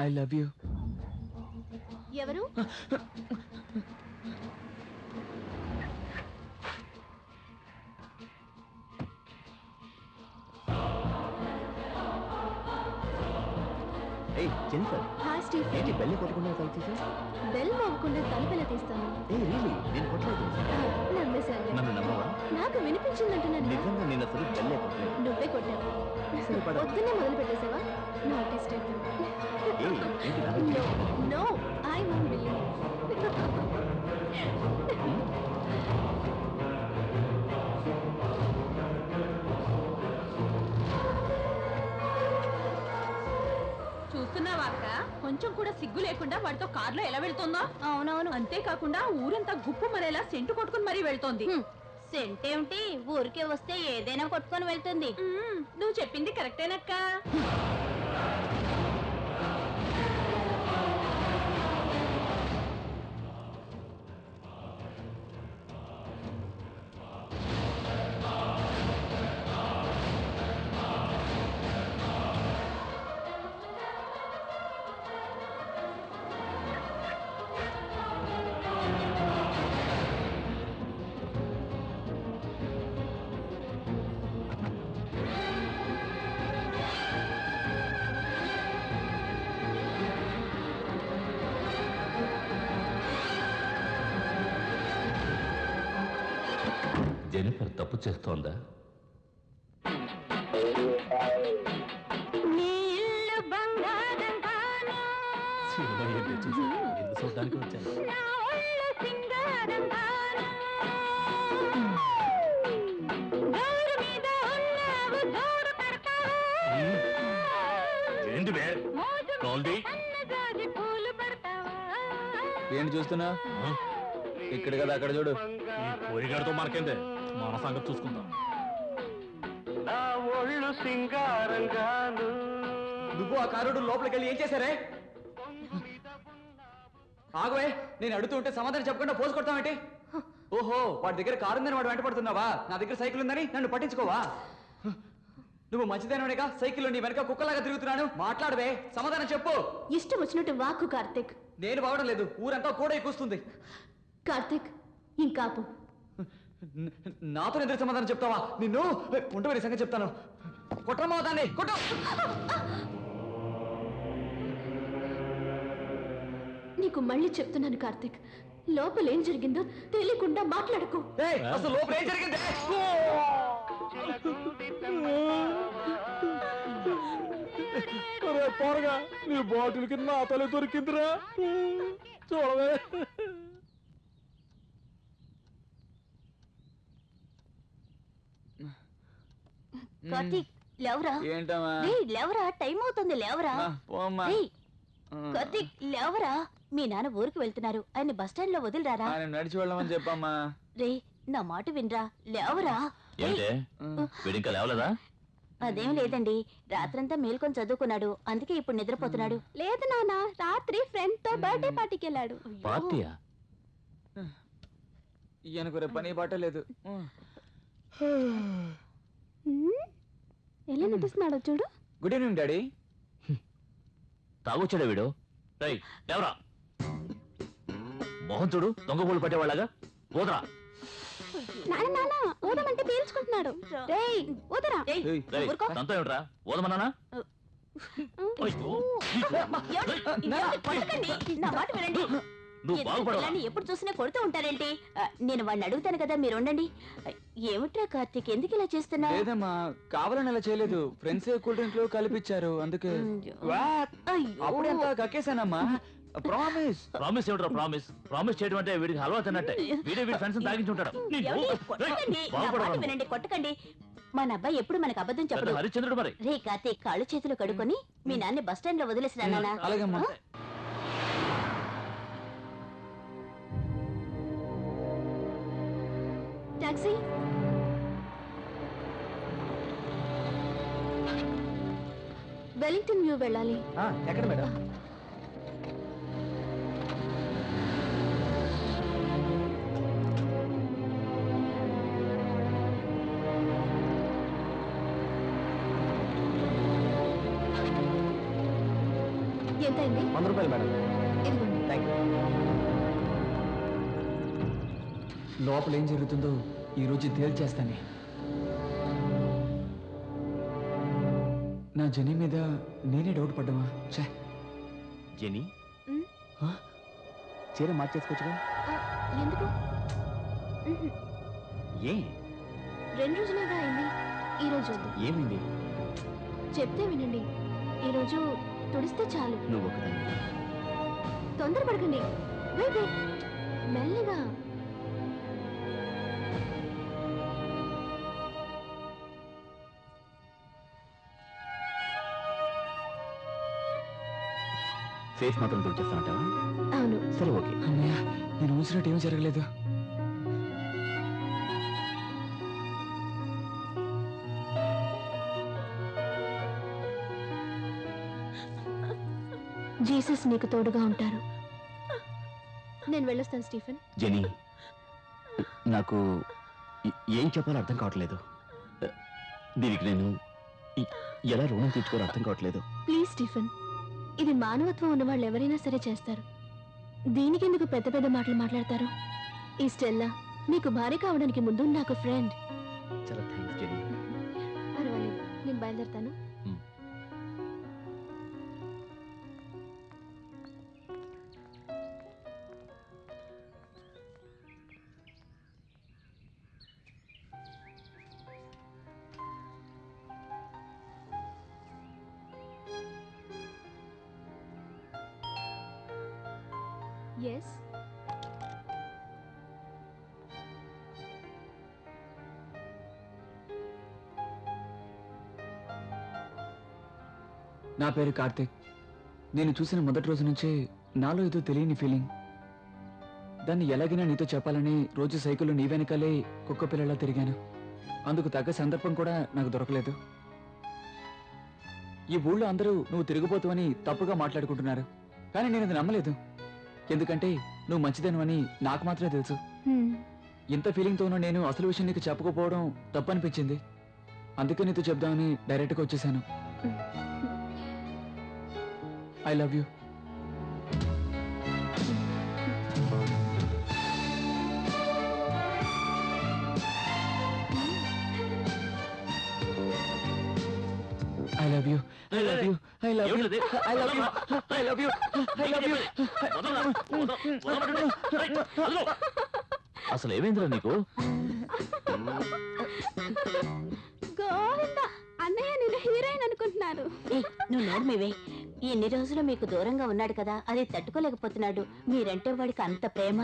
I love you. ఎవరు? ఏయ్ జెనిఫర్, హాయ్ స్టీఫెన్. ఏంటి బెల్లి కొట్టకుండా తలుపు తీసా? బెల్ మోగకుండా తలుపెలా తీస్తాను? ఏ రియలీ నేను కొట్టలేదు. నమ్మేశాను. నన్ను నమ్మవా? నాకు వినిపించిందంటున్నాను. నిజంగా నేను అసలు బెల్లే కొట్టలేదు. నువ్వే కొట్టావు. సరే, పద. పొద్దున్నే మొదలు పెట్టేసావా? Not Stephen. ఏయ్ ఏంటి నా నో ఐ వోంట్ బిలీవ్. చూస్తున్నావా అక్క, కొంచెం కూడా సిగ్గు లేకుండా వాడితో కార్లో ఎలా వెళ్తుందో. అవునవును. అంతేకాకుండా ఊరంతా గుప్పు మరేలా సెంటు కొట్టుకుని మరీ వెళ్తోంది. సెంట్ ఏమిటి, ఊరికే వస్తే ఏదైనా కొట్టుకొని వెళ్తుంది. నువ్వు చెప్పింది కరెక్టేనక్క. జెనిఫర్ తప్పు చేస్తోందా? సినిమా ఏంటి చూసా? ఇల్లు చూడడానికి వచ్చాను. ఏంటి బే కాల్ది? ఏంటి చూస్తున్నా? ఇక్కడ కదా, అక్కడ చూడు. ఈ పోయిగాడితో మనకేందే, మన సంగతి చూసుకుందాం. నా ఒళ్ళు సింగారంగాను. నువ్వు ఆ కారుడు లోపలికి వెళ్ళి ఏం చేశారే? ఆగవే, నేను అడుగుతూ ఉంటే సమాధానం చెప్పకుండా పోజు కొడతామేంటి? ఓహో, వాడి దగ్గర కారు ఉందని వాడు వెంటపడుతున్నావా? నా దగ్గర సైకిల్ ఉందని నన్ను పట్టించుకోవా? నువ్వు మంచిదేనోనేగా సైకిల్లో నీ వెనక కుక్కలాగా తిరుగుతున్నాను. మాట్లాడవే, సమాధానం చెప్పు. ఇష్టం వచ్చినట్టు వాక్కు కార్తిక్. నేను బావడం లేదు, ఊరంతా కూడా ఎక్కుస్తుంది. కార్తిక్ ఇంకాపు. నాతో ఎదురు సమాధానం చెప్తావా? నిన్ను ఉంటే సంగతి చెప్తాను. కొట్టమా దాన్ని, కొట్టు. నీకు మళ్ళీ చెప్తున్నాను కార్తిక్, లోపల ఏం జరిగిందో తెలియకుండా మాట్లాడకు. అసలు లోపల ఏం జరిగింది? పోరగా నీ బాటిల్ కింద నా తల దొరికిందిరా, చూడవే. కార్తీక్ లేవరా. ఏంటమ్మా? లేవరా, టైం అవుతుంది, లేవరా. పోమ్మా. కార్తీక్ లేవరా, మీ నాన్న ఊరికి వెళ్తున్నారు, ఆయన బస్ స్టాండ్ లో వదిలిరారా. నడిచి వెళ్ళమని చెప్పమ్మా. రే నా మాట వినరా, లేవరా. వీడింకా లేవలేదా? అదేం లేదండి, రాత్రంతా మేల్కొని చదువుకున్నాడు, అందుకే ఇప్పుడు నిద్రపోతున్నాడు. లేదు నాన్న, రాత్రి ఫ్రెండ్ తో బర్త్డే పార్టీకి వెళ్ళాడు. పార్టీయా? ఈయనకు రేపు పని బాట లేదు. ఎలా నటిస్తున్నాడో చూడు. Good evening daddy. తాగొచ్చాడా వీడు? రేయ్ లేవరా, మోహన్ చూడు దొంగ పూలు పట్టేవాళ్ళగా. పోదరా. నాన్న నాన్న ఊదమంటే పీల్చుకుంటున్నాడు. రేయ్ ఊదరా. తంతో ఏమిట్రా, ఓదమన్నానా? నా మాట వినండి. నువ్వు బాగుపడవా? పిల్లాన్ని ఎప్పుడు చూసినా కొడుతూ ఉంటారేంటి? నేను వాడిని అడుగుతాను కదా, మీరు ఉండండి. ఏమిట్రా కార్తీక్, ఎందుకు ఇలా చేస్తున్నా? లేదమ్మా, కావాలని అలా చేయలేదు. ఫ్రెండ్స్ కూల్ డ్రింక్ లో కలిపిచ్చారు, అందుకే. అప్పుడు ఎంత కక్కేశానమ్మా. ప్రామిస్. ప్రామిస్ ఏమిట్రా ప్రామిస్? ప్రామిస్ చేయడం అంటే వీడికి అలవాటు అన్నట్టే. వీడే వీడి ఫ్రెండ్స్ తాగించి ఉంటాడు. కొట్టకండి, నా మాట వినండి, కొట్టకండి. మన అబ్బాయి ఎప్పుడు మనకు అబద్ధం చెప్పడు. హరిశ్చంద్రుడు మరి. రే కార్తీక్, కాళ్ళు చేతులు కడుక్కొని మీ నాన్న బస్ స్టాండ్ లో వదిలేసిరా నాన్న. అలాగమ్మా. టాక్సీ. వెలింగ్టన్ వ్యూ వెళ్ళాలి. ఎక్కడ మేడం? ఎంత అయింది? 100 రూపాయలు మేడం. ఇదిగోండి. Thank you. లోపల ఏం జరుగుతుందో ఈ రోజు తేల్చేస్తానే. నా జని మీద నేనే డౌట్ పడ్డామా? ఛే, జెనీ ఉమ్, చీర మార్చేసుకోవచ్చుగా. ఆ, ఎందుకు? ఏ 2 రోజులేగా అయింది. ఈ రోజు వద్దు. ఏమైంది? చెప్తే వినండి. ఈ రోజు తుడిస్తే చాలు. నువ్వు ఒకదాన్ని. తొందరపడకండి. వెయిట్ వెయిట్, మెల్లిగా. ఫేస్ మాత్రం తుడిచేస్తానంటావా? అవును. సరే ఓకే. అన్నయ్య, నేను ఊసినట్టు ఏమీ జరగలేదు. జీసస్ నీకు తోడుగా ఉంటారు. నేను వెళ్ళొస్తాను స్టీఫెన్. జెనీ, నాకు ఏం చెప్పాలో అర్థం కావట్లేదు. దీనికి నేను ఎలా రుణం తీర్చుకోవాలో అర్థం కావట్లేదు. ప్లీజ్ స్టీఫెన్, ఇది మానవత్వం ఉన్న వాళ్ళు ఎవరైనా సరే చేస్తారు. దీనికెందుకు పెద్ద పెద్ద మాటలు మాట్లాడతారు? ఈ స్టెల్లా నీకు భార్య కావడానికి ముందు నాకు ఫ్రెండ్. చాలా థ్యాంక్స్ జెనీ. పర్వాలేదు, నేను బయలుదేరుతాను. ఎస్, నా పేరు కార్తిక్. నేను చూసిన మొదటి రోజు నుంచే నాలో ఏదో తెలియని ఫీలింగ్. దాన్ని ఎలాగైనా నీతో చెప్పాలని రోజు సైకిల్లో నీ వెనకాలే కుక్క పిల్లలా తిరిగాను. అందుకు తగ్గ సందర్భం కూడా నాకు దొరకలేదు. ఈ ఊళ్ళో అందరూ నువ్వు తిరిగిపోతావని తప్పుగా మాట్లాడుకుంటున్నారు, కానీ నేను అది నమ్మలేదు. ఎందుకంటే నువ్వు మంచిదనువని నాకు మాత్రమే తెలుసు. ఇంత ఫీలింగ్తోనూ నేను అసలు విషయం నీకు చెప్పకపోవడం తప్పనిపించింది. అందుకే నీతో చెప్దామని డైరెక్ట్గా వచ్చేసాను. I love you. I love you. I love you. I love you. I love you. I love you. I love you. అసలు ఏమైందిరా నీకు? గోవింద, అన్నయ్య నేను హీరోయిన్ అనుకుంటున్నాను. నువ్వు నోర్మివే. ఎన్ని రోజులు మీకు దూరంగా ఉన్నాడు కదా, అది తట్టుకోలేకపోతున్నాడు. మీరంటే వాడికి అంత ప్రేమ.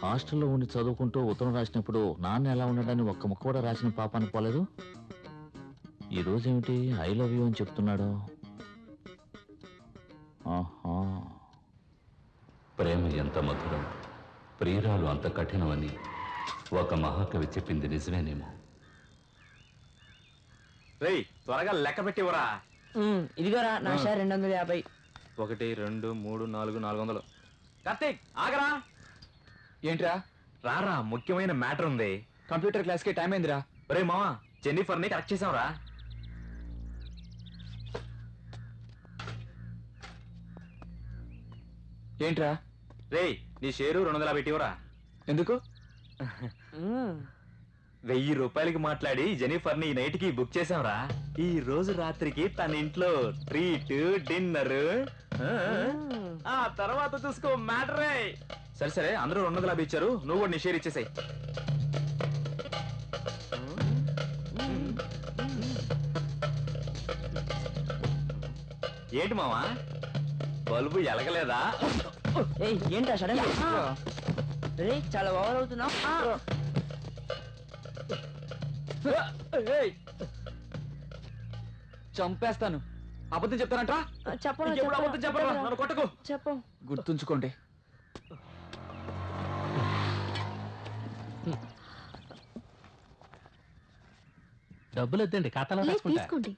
హాస్టల్లో ఉండి చదువుకుంటూ ఉత్తరం రాసినప్పుడు నాన్న ఎలా ఉన్నాడని ఒక్క ముక్క కూడా రాసిన పాపాన్ని పోలేదు. ఈ రోజేమిటి ఐ లవ్ యూ అని చెప్తున్నాడు? ఆహా, ప్రేమ ఎంత మధురం, ప్రియురాలు అంత కఠినమని ఒక మహాకవి చెప్పింది నిజమేనేమో. రేయ్, త్వరగా లెక్క పెట్టివరా. ఇదిగోరా నా షేర్ 250. 1 2 3 4 400. కార్తీక్ ఆగరా. ఏంట్రా? రారా, ముఖ్యమైన మ్యాటర్ ఉంది. కంప్యూటర్ క్లాస్కి టైం అయిందిరా. రే మామా, జెన్నిఫర్ని కరెక్ట్ చేసాంరా. ఏంట్రా? రేయ్, నీ షేరు 250 పెట్టివరా. ఎందుకు? 1000 రూపాయలకి మాట్లాడి జెనిఫర్ని ఈ నైట్ కి బుక్ చేసాంరా. ఈ రోజు రాత్రికి తన ఇంట్లో ట్రీట్, డిన్నర్, ఆ తర్వాత చూసుకో మ్యాటరే. సరే సరే, అందరూ 250 ఇచ్చారు, నువ్వు కూడా నీ షేర్ ఇచ్చేసాయి. ఏంటి మావా, బల్బు ఎలగలేదా? ఏంటా సడన్ రే, చాలా ఓవర్ అవుతున్నావు. చంపేస్తాను. అబద్ధం చెప్తానంట్రా? చెప్పు. గుర్తుంచుకోండి. డబ్బులు వద్దండి, ఖాతాలో రాసుకుంటా. తీసుకోండి.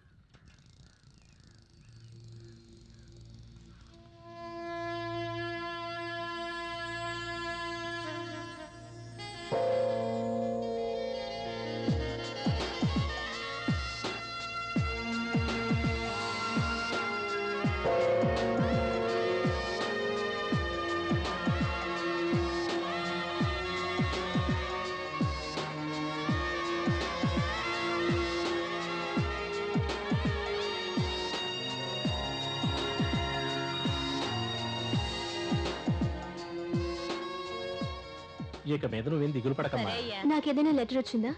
ఇక మీద నువ్వేం దిగులు పడకమ్మా. నాకేదైనా లెటర్ వచ్చిందా?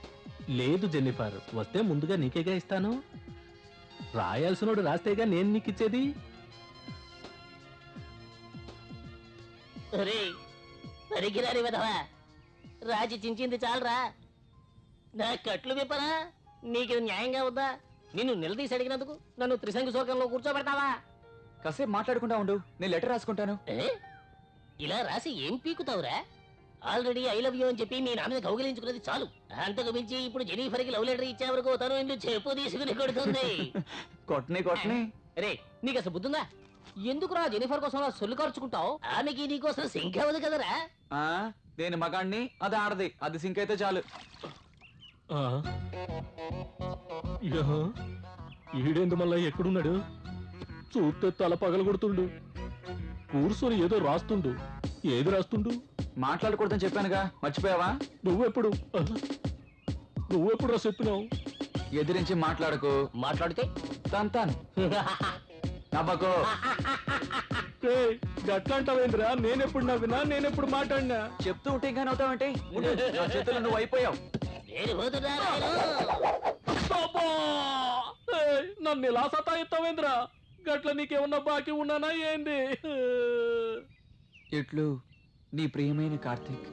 లేదు జెన్నిఫర్, వస్తే ముందుగా నీకేగా ఇస్తాను. రాయాల్సినోడు రాస్తేగా నేను నీకు ఇచ్చేది. పరిగిరాని విధవా, రాజీ చించింది చాలరా. నా కట్లు విప్పరా, నీకు ఇది న్యాయంగా వద్దా? నిన్ను నిలదీసి అడిగినందుకు నన్ను త్రిశంకు శోకంలో కూర్చోబెడతావా? కాసేపు మాట్లాడుకుంటా ఉండు, నేను లెటర్ రాసుకుంటాను. ఇలా రాసి ఏం పీకుతావురా? ఆల్రెడీ ఐ లవ్ యూ అని చెప్పి మీ నాన్న కౌగిలించుకున్నది చాలు. అంతకు మించి ఇప్పుడు జెనిఫర్కి లవ్ లెటర్ ఇచ్చే వరకు తను ఇల్లు చెప్పు తీసుకుని కొడుతుంది. కొట్టని రే, నీకు అసలు బుద్ధుందా? ఎందుకురా జెనిఫర్ కోసం సొల్లు ఖర్చుకుంటావు? ఆమెకి నీకోసం సింక్ అవ్వదు కదరా. నేను మగాడిని, అది ఆడది, అది సింక్ అయితే చాలు. ఈడేందు మళ్ళా ఎక్కడున్నాడు? చూస్తే తల పగల కొడుతుండు, కూర్చొని ఏదో రాస్తుండు. ఏది రాస్తుండు? మాట్లాడకూడదని చెప్పానుగా, మర్చిపోయావా? నువ్వెప్పుడు రా చెప్పినావు? ఎదిరించి మాట్లాడకు. మాట్లాడితే తంతాను. నవ్వకు. గట్లంటావేంద్రా? నేనెప్పుడు నవ్వినా, నేనెప్పుడు మాట్లాడినా? చెప్తూ ఉంటే ఇంకా నవ్వుతావంటే? నా చేతుల్లో నువ్వు అయిపోయావు. నన్ను ఇలా సతాయిస్తావేంద్రా? గట్ల నీకేమన్నా బాకీ ఉన్నానా ఏంది? ఇట్లు నీ ప్రియమైన కార్తీక్.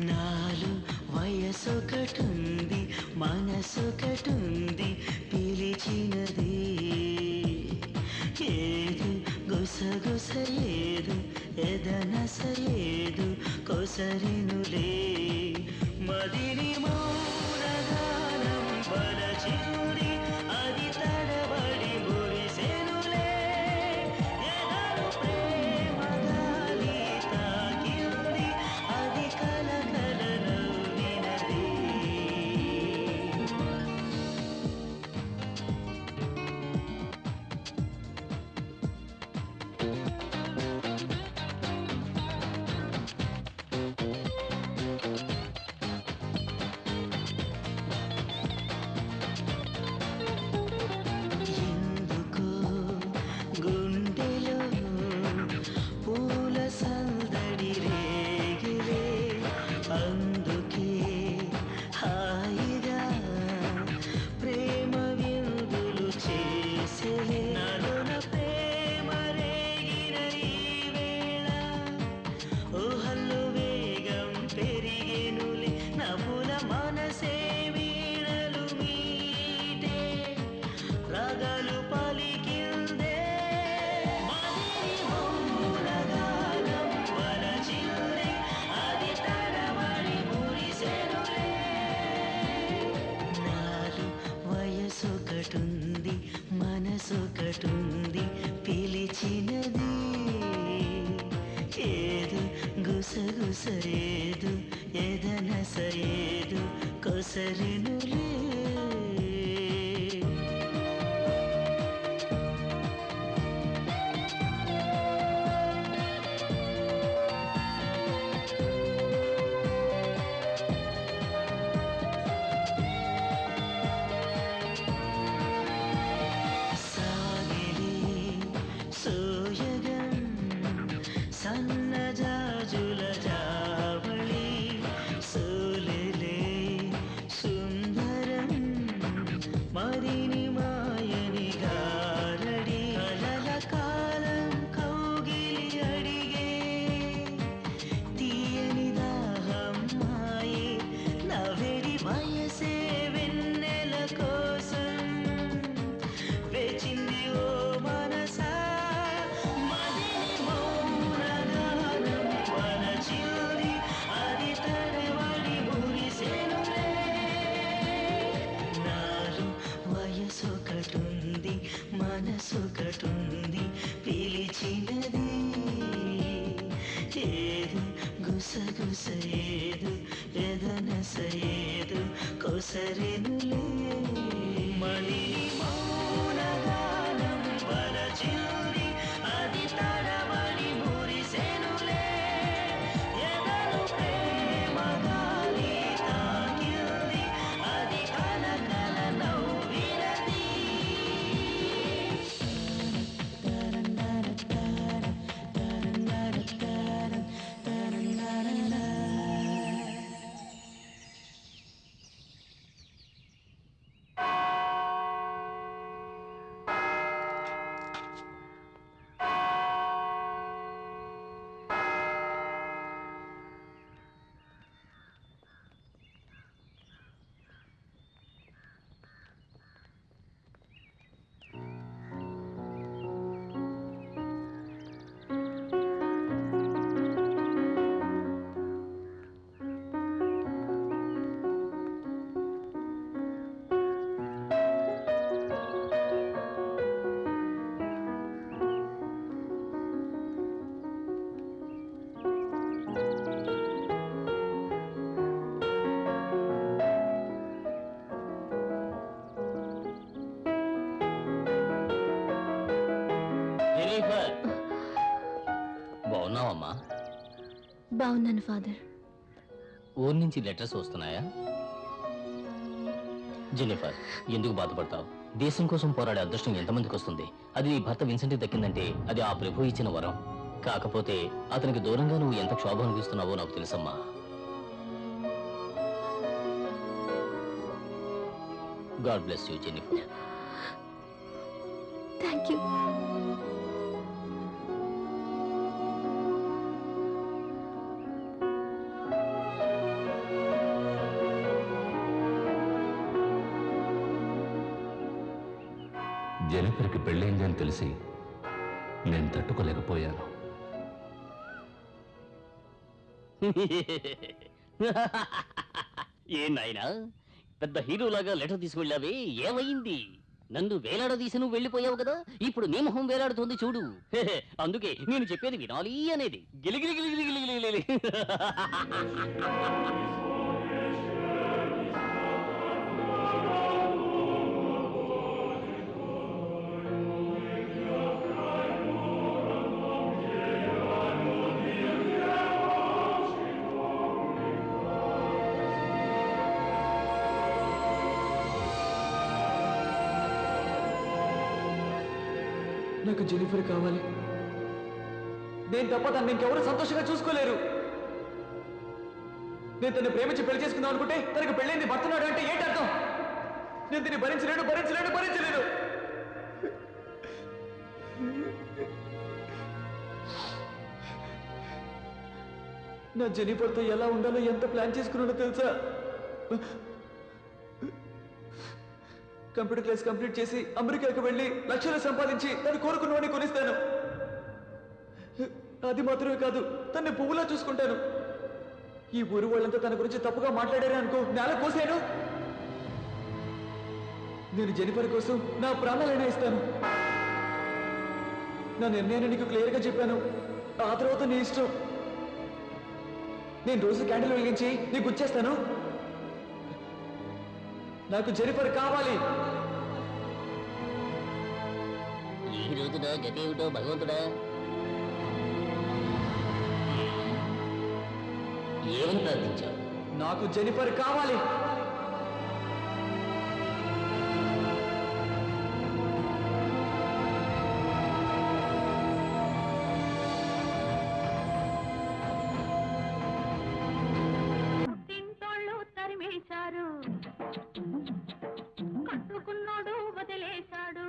నాలు వయసొకటుంది, మనసొకటుంది, పిలిచినది ఏదు గుసగుస ఏదు, ఎదనస ఏదు, కొసరినులే మదిని మౌనగానం బలచింది, అది తడబడి మురిసెనులే ఎదను ప్రేమ గాలి తాకింది, అది కలకల నవ్వినది. ఎందుకో గుండెలో పూల సందడి రేగిలే, అందుకే హాయిగా ప్రేమ విందులు చేసే నలున ప్రేమ రేగిన ఈ వేళ ఊహల్లో వేగం పెరిగెనులే, నవ్వుల మనసే వీణలు మీటే రాగాలు పలికిందే మదిని మౌనగానం వలచిందే, అది తడబడి మురిసెనులే. నాలు వయసొకటుంది, మనసొకటుంది, పిలిచినది ఏదు గుసగుస ఏదు, ఎదనస ఏదు, కొసరినులే. సాగిలే సోయగం సన్నజాజుల జావళి, సోలెలే సుందరం పలుకుతుంది పిలిచినది ఏదు గుసగుస ఏదు ఎదనస ఏదు కొసరెనులే మణిని మౌనగానం వరచిల్లి అది తడబడి మురిసెనులే ఎదను ప్రేమ గాలి తాకింది అది కలకల నవ్వినది జెనిఫర్ బాగున్నావమ్మా? బాగున్నాను ఫాదర్. ఊరి నుంచి లెటర్స్ వస్తున్నాయా? జెనిఫర్, ఎందుకు బాధపడతావు? దేశం కోసం పోరాడే అదృష్టం ఎంతమందికి వస్తుంది? అది నీ భర్త విన్సెంట్కి దక్కిందంటే అది ఆ ప్రభు ఇచ్చిన వరం. కాకపోతే అతనికి దూరంగా నువ్వు ఎంత క్షోభ అనిపిస్తున్నావో నాకు తెలుసమ్మా. God bless you Jennifer. Thank you. జెనిఫర్కి పెళ్ళైందని తెలిసి నేను తట్టుకోలేకపోయాను. ఏ నాయనా, పెద్ద హీరోలాగా లెటర్ తీసుకెళ్ళావే, ఏమైంది? నన్ను వేలాడదీసి నువ్వు వెళ్ళిపోయావు కదా, ఇప్పుడు నీ మొహం వేలాడుతోంది చూడు. అందుకే నేను చెప్పేది వినాలి అనేది. గిలిగిలి గిలిగిలి గిలిగిలి. నాకు జెనిఫర్ కావాలి. నేను తప్ప తను ఇంకెవరు సంతోషంగా చూసుకోలేరు. నేను తను ప్రేమించి పెళ్లి చేసుకుందాం అనుకుంటే తనకు పెళ్ళైంది భర్తున్నాడు అంటే ఏంటి అర్థం? నేను దీన్ని భరించలేను భరించలేను భరించలేను. నా జెనిఫర్తో ఎలా ఉండాలో ఎంత ప్లాన్ చేసుకున్నాడో తెలుసా? కంప్యూటర్ క్లాస్ కంప్లీట్ చేసి అమెరికాకు వెళ్ళి లక్షలు సంపాదించి తను కోరుకున్నవాడిని కొనిస్తాను. అది మాత్రమే కాదు, తన్ని పువ్వులా చూసుకుంటాను. ఈ ఊరు వాళ్ళంతా తన గురించి తప్పుగా మాట్లాడారే అనుకో, నేల కోసాను. నేను జెనిఫర్ కోసం నా ప్రాణాలైనా ఇస్తాను. నా నిర్ణయాన్ని నీకు క్లియర్గా చెప్పాను. ఆ తర్వాత నీ ఇష్టం. నేను రోజు క్యాండిల్ వెలిగించి నీకు గుచ్చేస్తాను. నాకు జెనిఫర్ కావాలి. ఈ రోజున గతేమిటో భగవంతుడా. ఏమని ప్రార్థించావు? నాకు జెనిఫర్ కావాలి. తరిమేశారు, కట్టుకున్నాడు వదిలేశాడు.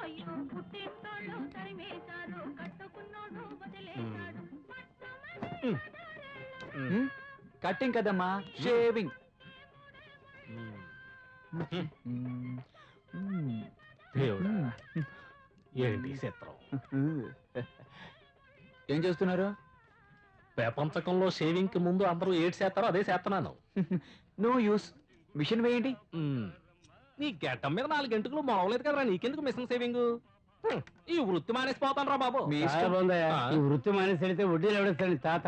అయ్యో పుట్టింటోళ్ళు తరిమేశారు, కట్టుకున్నాడు వదిలేశాడు. కట్టింగ్ కదమ్మా, షేవింగ్. దేవుడా, ఏంటి చిత్రం? ఏం చేస్తున్నారు? ప్రపంచకంలో షేవింగ్ కి ముందు అందరూ ఏడ్ చేస్తారో అదే చేస్తున్నాను. No use. మిషన్ వేయండి. నీ గెట్టం మీద 4 గంటలు మొలవలేదు కదరా, నీకెందుకు మిషన్ సేవింగ్? ఈ వృత్తి మానేసి పోతాను రా బాబు. ఈ వృత్తి మానేసి వెళితే వడ్డీలు ఎవడేస్తాడు తాత?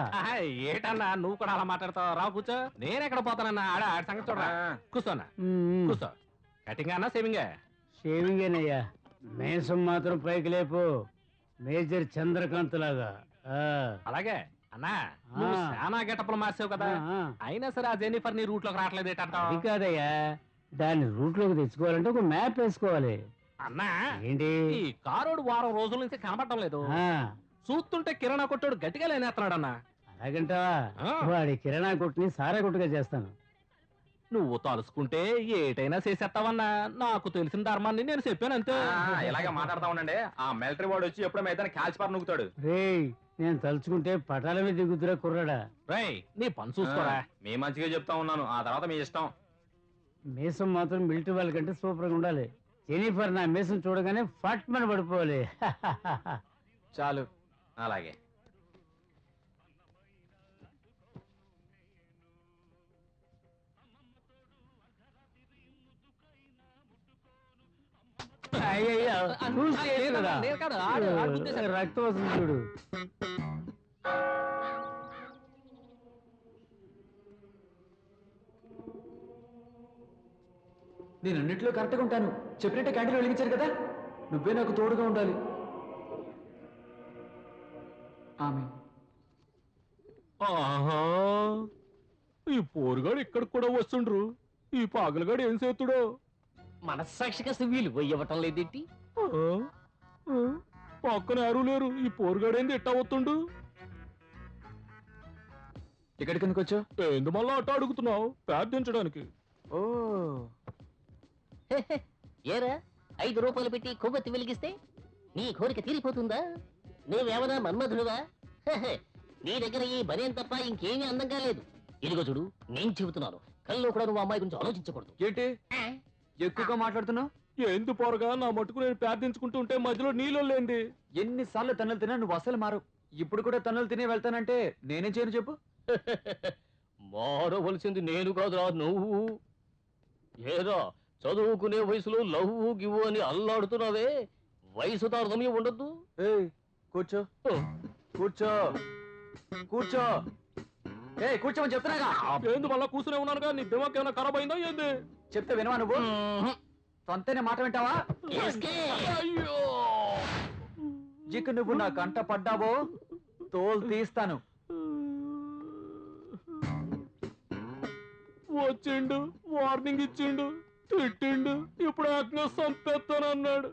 ఏటన్నా నువ్వు కూడా అలా మాట్లాడతావు? రా కూర్చో. నేను ఎక్కడ పోతానన్నా, ఆడ సంగతి చూడరా. కూర్చోన్నా, కూర్చో. కటింగ్ అన్నా సేవింగ్? షేవింగేనయ్యా, మేసం మాత్రం పైకి లేపు, మేజర్ చంద్రకాంత్ లాగా. అలాగే అన్నా, నువ్వు చాలా గెటప్లు మార్చావు కదా, అయినా సరే ఆ జెన్నిఫర్ నీ రూట్ లోకి రావట్లేదు ఏంటంటావు? అది కాదయ్యా, దాన్ని రూట్ లోకి తెచ్చుకోవాలంటే ఒక మ్యాప్ వేసుకోవాలి. అన్నా ఏంటి ఈ కారోడు వారం రోజుల నుంచి కనబడటం లేదు. చూస్తుంటే కిరాణా కొట్టాడు గట్టిగా లేనేస్తున్నాడు అన్నా. అలాగంటావా? వాడి కిరాణా కొట్టుని సారా కొట్టుగా చేస్తాను. నువ్వు తలుసుకుంటే ఏటైనా చేసేస్తావన్నా, నాకు తెలిసిన ధర్మాన్ని నేను చెప్పాను అంతే. ఇలాగే మాట్లాడతా ఉండండి, ఆ మిలిటరీ వాడు వచ్చి ఎప్పుడో అయితే కాల్చిపారు నూకుతాడు. రేయ్, నేను తలుచుకుంటే పటాల మీద దిగుతురా కుర్రాడా. రేయ్, నీ పని చూసుకోరా. మీ మంచిగా చెప్తా ఉన్నాను, ఆ తర్వాత మీ ఇష్టం. మీసం మాత్రం మిలిటరీ వాళ్ళకంటే సూపర్ గా ఉండాలి. జెనిఫర్ నా మీసం చూడగానే ఫట్ మన పడిపోవాలి. చాలు అలాగే. రక్తం వస్తుంది చూడు. నేను అన్నింటిలో కరెక్ట్గా ఉంటాను. చెప్పినట్టే క్యాండిల్ వెలిగించారు కదా, నువ్వే నాకు తోడుగా ఉండాలి. ఆమె ఆహా, ఈ పోరుగాడు ఇక్కడికి కూడా వస్తుండ్రు. ఈ పాగలగాడు ఏం చేతుడో? మనస్సాక్షిగా విలువ ఇవ్వటం లేదేంటి? పక్కన ఎవరు లేరు, ఈ పోరుగాడేంది ఎట్టా వస్తుండు? ఇక్కడికి ఎందుకు వచ్చావు? ఏంది మళ్ళా అట్ట అడుగుతున్నావు? ప్రార్థించడానికి. ఓ ఏరా, 5 రూపాయలు పెట్టి కొవ్వొత్తి వెలిగిస్తే నీ కోరిక తీరిపోతుందా? నువ్వేమన్నా మన్మధుడువా? నీ దగ్గర ఈ బనేం తప్ప ఇంకేమీ అందంగా లేదు. ఇదిగో చూడు, నేను చెబుతున్నాను, కల్లో కూడా నువ్వు అమ్మాయి గురించి ఆలోచించకూడదు. ఏంటి ఎక్కువగా మాట్లాడుతున్నావు? ఎందు పోరగా నా మట్టుకు నేను ప్రార్థించుకుంటూ ఉంటే మధ్యలో నీళ్ళు లేంది. ఎన్నిసార్లు తన్నులు తిన్నా నువ్వు అసలు మారు. ఇప్పుడు కూడా తన్నులు తినే వెళ్తానంటే నేనేం చేయను చెప్పు? మారవలసింది నేను కాదురా, నువ్వు. ఏదో చదువుకునే వయసులో లవ్వు గివ్వు అని అల్లాడుతున్నావే, వయసు తారతమ్యం ఉండద్దు. కూర్చో కూర్చో కూర్చో. కూర్చోమని చెప్తున్నాగా. ఏంది మళ్ళా కూర్చునే ఉన్నానుగా, నీ దిమాక్ ఏమైనా ఖరాబ్ అయిందా ఏంది? చెప్తే వినవా నువ్వు? తొంతనే మాట వింటావా? అయ్యో, జిక్కు నువ్వు నా కంట పడ్డావో తోలు తీస్తాను. వచ్చిండు, వార్నింగ్ ఇచ్చిండు, తిట్టిండు, ఇప్పుడు ఆజ్ఞ సంపేస్తానన్నాడు.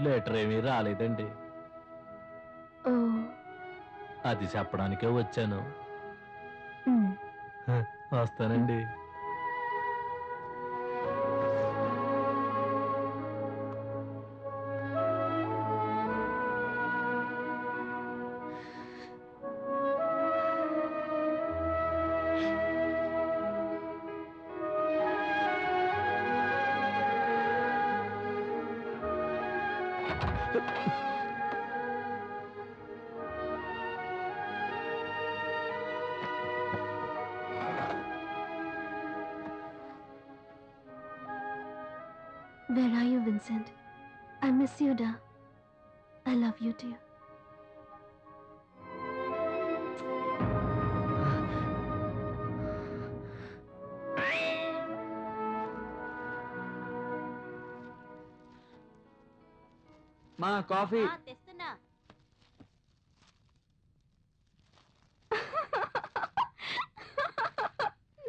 లెటర్ ఏమీ రాలేదండి. అది చెప్పడానికే వచ్చాను. వస్తానండి. Where are you, Vincent? I miss you, Da. I love you too. మా కాఫీ. తెస్తున్నా.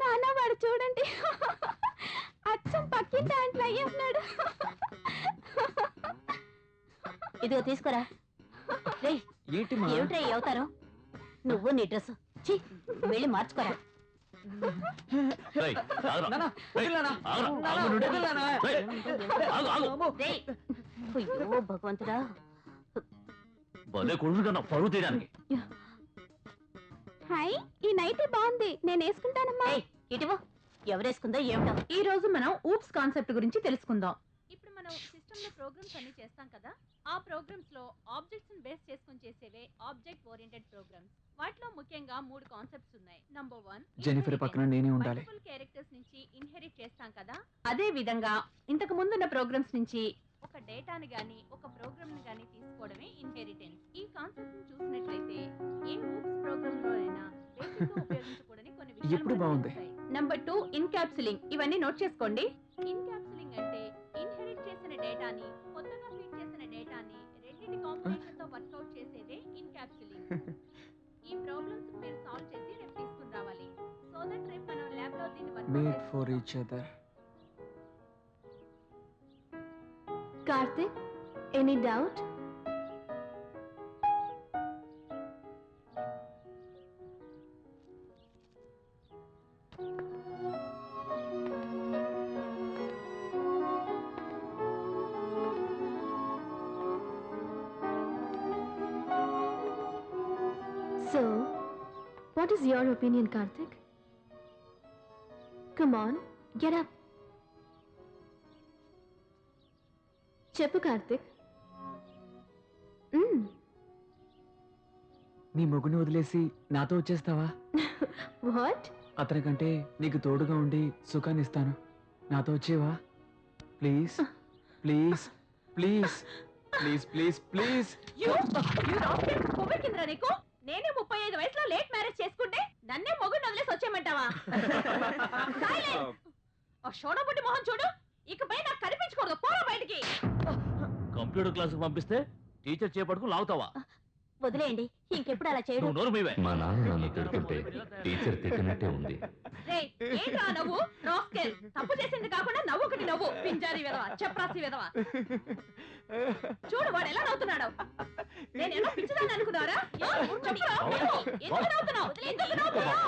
నాన్న వాడు చూడండి, అచ్చం పక్కింటి దాంట్లో అయ్యి ఉన్నాడు. ఇదిగో తీసుకోరా. రేయ్, ఏంటి మా? ఏమిట్రా ఈ అవతారం? నువ్వు నీ డ్రెస్ వెళ్ళి మార్చుకోరా. రేయ్, ఆగురా. నాన్న, వదిలు నాన్న. ఆగురా. నాన్న, ఆగు నుండి. వదిలు నాన్న. రేయ్, ఆగు, ఆగు. రేయ్, అయ్యో భగవంతుడా. భలే కొడుకు కన్నా పరువు తీయడానికి. హాయ్, ఈ నైటీ బాగుంది, నేను వేసుకుంటానమ్మా. ఇటువో, ఎవరేసుకుందో ఏమిటో. ఈ రోజు మనం ఊప్స్ కాన్సెప్ట్ గురించి తెలుసుకుందాం. ఇప్పుడు మనం సిస్టమ్ లో ప్రోగ్రామ్స్ అన్ని చేస్తాం కదా, ఆ ప్రోగ్రామ్స్ లో ఆబ్జెక్ట్స్ ని బేస్ చేసుకొని చేసేవే ఆబ్జెక్ట్ ఓరియంటెడ్ ప్రోగ్రామ్స్. వాటిలో ముఖ్యంగా 3 కాన్సెప్ట్స్ ఉన్నాయి. నంబర్ 1, జెనిఫర్ పక్కన నేనే ఉండాలి. మల్టిపుల్ క్యారెక్టర్స్ నుంచి ఇన్హెరిట్ చేస్తాం కదా, అదే విధంగా ఇంతకు ముందున్న ప్రోగ్రామ్స్ నుంచి ఒక డేటాని గాని ఒక ప్రోగ్రామ్ ని గాని తీసుకోవడమే ఇన్హెరిటెన్స్. ఈ కాన్సెప్ట్ ని చూసినట్లయితే ఏ ఊప్స్ ప్రోగ్రామ్ లో అయినా బేసిక్ గా ఉపయోగించకూడని కొన్ని విషయాలు ఎప్పుడు బాగుంది. Number 2, encapsulating. ఇవన్నీ నోట్ చేసుకోండి. ఇన్కాప్సులింగ్ అంటే ఇన్హెరిట్ చేసిన డేటాని కొత్తగా ఫీడ్ చేసిన డేటాని రెండింటి కాంబినేషన్ తో వర్కౌట్ చేసేదే ఇన్కాప్సులింగ్. ఈ ప్రాబ్లమ్స్ మీరు సాల్వ్ చేసి రేపు తీసుకుని రావాలి. సో దట్ రేపు మనం ల్యాబ్ లో దీన్ని work out made for each other. Karthik, any doubt? So, what is your opinion, Karthik? Come on, get up. చెప్పు కార్తిక్. నీ మొగుని వదిలేసి నాతో వచ్చేస్తావా? వాట్? అతనికంటే నీకు తోడుగా ఉండి సుఖాన్ని ఇస్తాను. నాతో వచ్చేవా? Please please please please please please. కొవ్వెక్కిందిరా నీకు? నేనే 35 వయసులో లేట్ మ్యారేజ్ చేసుకుంటే నన్నే మొగుడిని వదిలేసి వచ్చేయమంటావా? షోడబుట్టి మొహం చూడు, ఇకపై నాకు కనిపించకూడదు. పోరా బయటికి. కంప్యూటర్ క్లాస్ పంపిస్తే టీచర్ చేపట్టుకు లాగుతావా? వదిలేయండి, ఇంకెప్పుడు అలా చేయడు. నువ్వు నోరు మీవే. మా నాన్న నన్ను తిడుతుంటే టీచర్ తిట్టినట్టే ఉంది. రేయ్, ఏంట్రా నవ్వు? రాస్కెల్, తప్పు చేసింది కాకుండా నవ్వుకటి నవ్వు. పింజారి విధవ, చప్రాసి విధవ. చూడు వాడు ఎలా నవ్వుతున్నాడు. నేనేమో పిచ్చిదాన్ని అనుకున్నారా? చెప్పురా, ఎందుకు నవ్వుతున్నావు? ఎందుకు నవ్వుతున్నావు?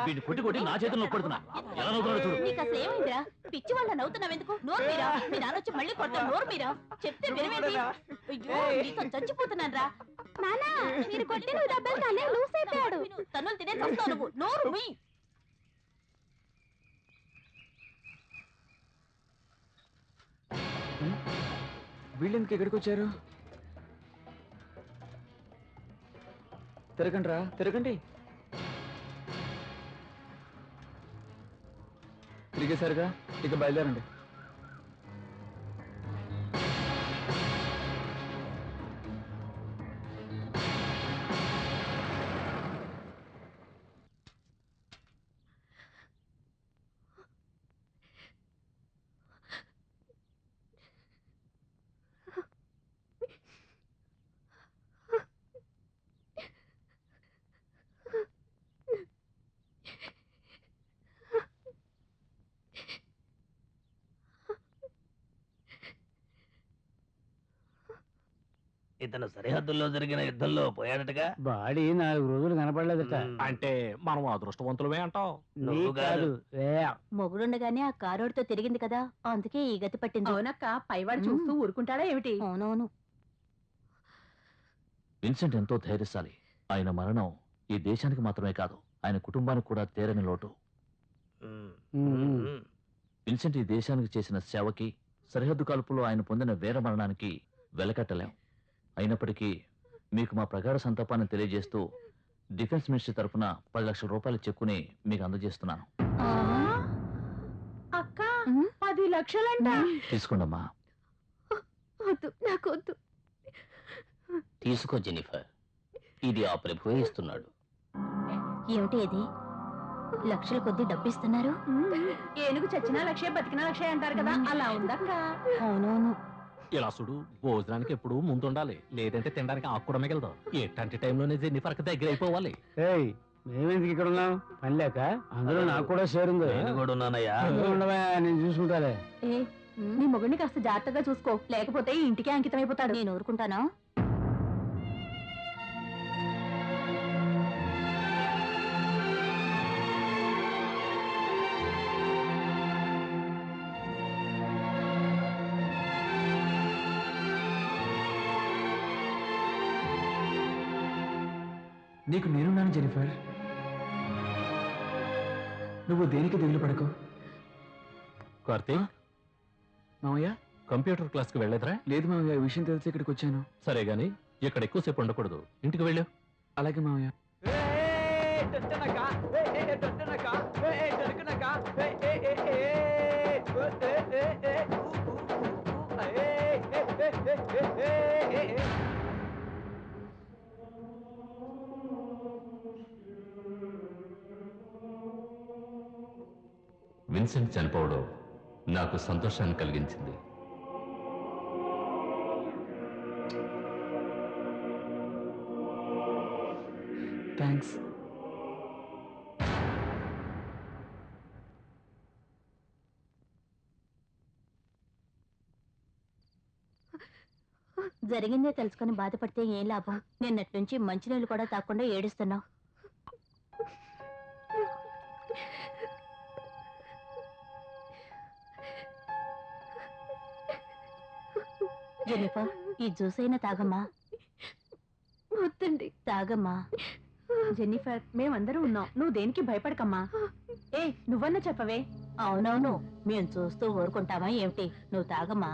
వీడిని కొట్టి కొట్టి నా చేతుల్లో పడుతున్నా. ఎలా నవ్వుతున్నాడు చూడు. నీకు అసలు ఏమైందిరా? పిచ్చి వాళ్ళ నవ్వుతున్నావు ఎందుకు? నోరు మీరా. మీ నాన్న వచ్చి మళ్ళీ కొడతాను. నోరు మీరా. చెప్తే వినవేంటి? అయ్యో, నీతో చచ్చిపోతున్నాను రా. నానా, మీరు కొట్టిన డబ్బులు నానే లూస్ అయిపోయాడు. తన్నులు తినే చస్తావు నువ్వు. నోరు మీ. వీళ్ళెందుకు ఎక్కడికి వచ్చారు? తిరగండి రా, తిరగండి. తిరిగేసరిగా ఇక బయలుదేరండి. ఇతను సరిహద్దుల్లో జరిగిన యుద్ధంలో పోయాడటగా. బాడీ 4 రోజులు కనపడలేదట. అంటే మనం అదృష్టవంతులమే అంటావు. నువ్వు కాదు. మొగుడుండగానే ఆ కారోడితో తిరిగింది కదా, అందుకే ఈ గతి పట్టింది. అవునక్క, పైవాడు చూస్తూ ఊరుకుంటాడా ఏమిటి? అవునవును. విన్సెంట్ ఎంతో ధైర్యశాలి. ఆయన మరణం ఈ దేశానికి మాత్రమే కాదు, ఆయన కుటుంబానికి కూడా తీరని లోటు. విన్సెంట్ ఈ దేశానికి చేసిన సేవకి, సరిహద్దు కాల్పులో ఆయన పొందిన వీర మరణానికి వెలకట్టలేం. అయినప్పటికీ మీకు మా ప్రగాఢ సంతాపాన్ని తెలియజేస్తూ డిఫెన్స్ మినిస్ట్రీ తరఫున 10 లక్షల రూపాయల చెక్కుని మీకు అందజేస్తున్నాను. అక్క, 10 లక్షలంట. తీసుకోండమ్మా. వద్దు, నాకు వద్దు. తీసుకో జెనిఫర్, ఇది ఆ ప్రభువే ఇస్తున్నాడు. ఏమిటి ఇది? లక్షల కొద్ది డబ్బిస్తున్నారు. ఏనుగు చచ్చినా లక్షే, బతికినా లక్షే అంటారు కదా, అలా ఉందక్క. అవునవును. ఇలా చూడు, భోజనానికి ఎప్పుడు ముందు ఉండాలి, లేదంటే తినడానికి ఆకు కూడా మిగలదు. ఎట్లాంటి టైంలోనే జెన్నిఫర్కి దగ్గర అయిపోవాలి. ఏయ్ మేమెందుకు ఇక్కడ ఉన్నాం? పని లేక? అందులో నాకు కూడా షేర్ ఉంది. నేను కూడా ఉన్నానయ్యా. ఉండవా, నేను చూసుకుంటాలే. నీ మొగుడిని కాస్త జాగ్రత్తగా చూసుకో, లేకపోతే ఈ ఇంటికే అంకితం అయిపోతాడు. నేను ఊరుకుంటానా? నీకు నేనున్నాను జెనిఫర్, నువ్వు దేనికి దిగులు పడకు. కార్తీక్, మామయ్య కంప్యూటర్ క్లాస్కి వెళ్ళలేదురా? లేదు మామయ్య, ఈ విషయం తెలిసి ఇక్కడికి వచ్చాను. సరే గాని ఇక్కడ ఎక్కువసేపు ఉండకూడదు, ఇంటికి వెళ్ళు. అలాగే మామయ్య. విన్సెంట్ చనిపోవడం నాకు సంతోషాన్ని కలిగించింది. థ్యాంక్స్. జరిగిందే తెలుసుకొని బాధపడితే ఏం లాభం? నిన్నటి నుంచి మంచినీళ్ళు కూడా తాకుండా ఏడుస్తున్నావు. జెనిఫర్, ఈ జ్యూస్ అయినా తాగమ్మా. వద్దండి. తాగమ్మా. జెన్నిఫర్, మేమందరూ ఉన్నాం, నువ్వు దేనికి భయపడకమ్మా. ఏ నువ్వన్నా చెప్పవే. అవునవును, మేము చూస్తూ ఊరుకుంటామా ఏమిటి? నువ్వు తాగమ్మా.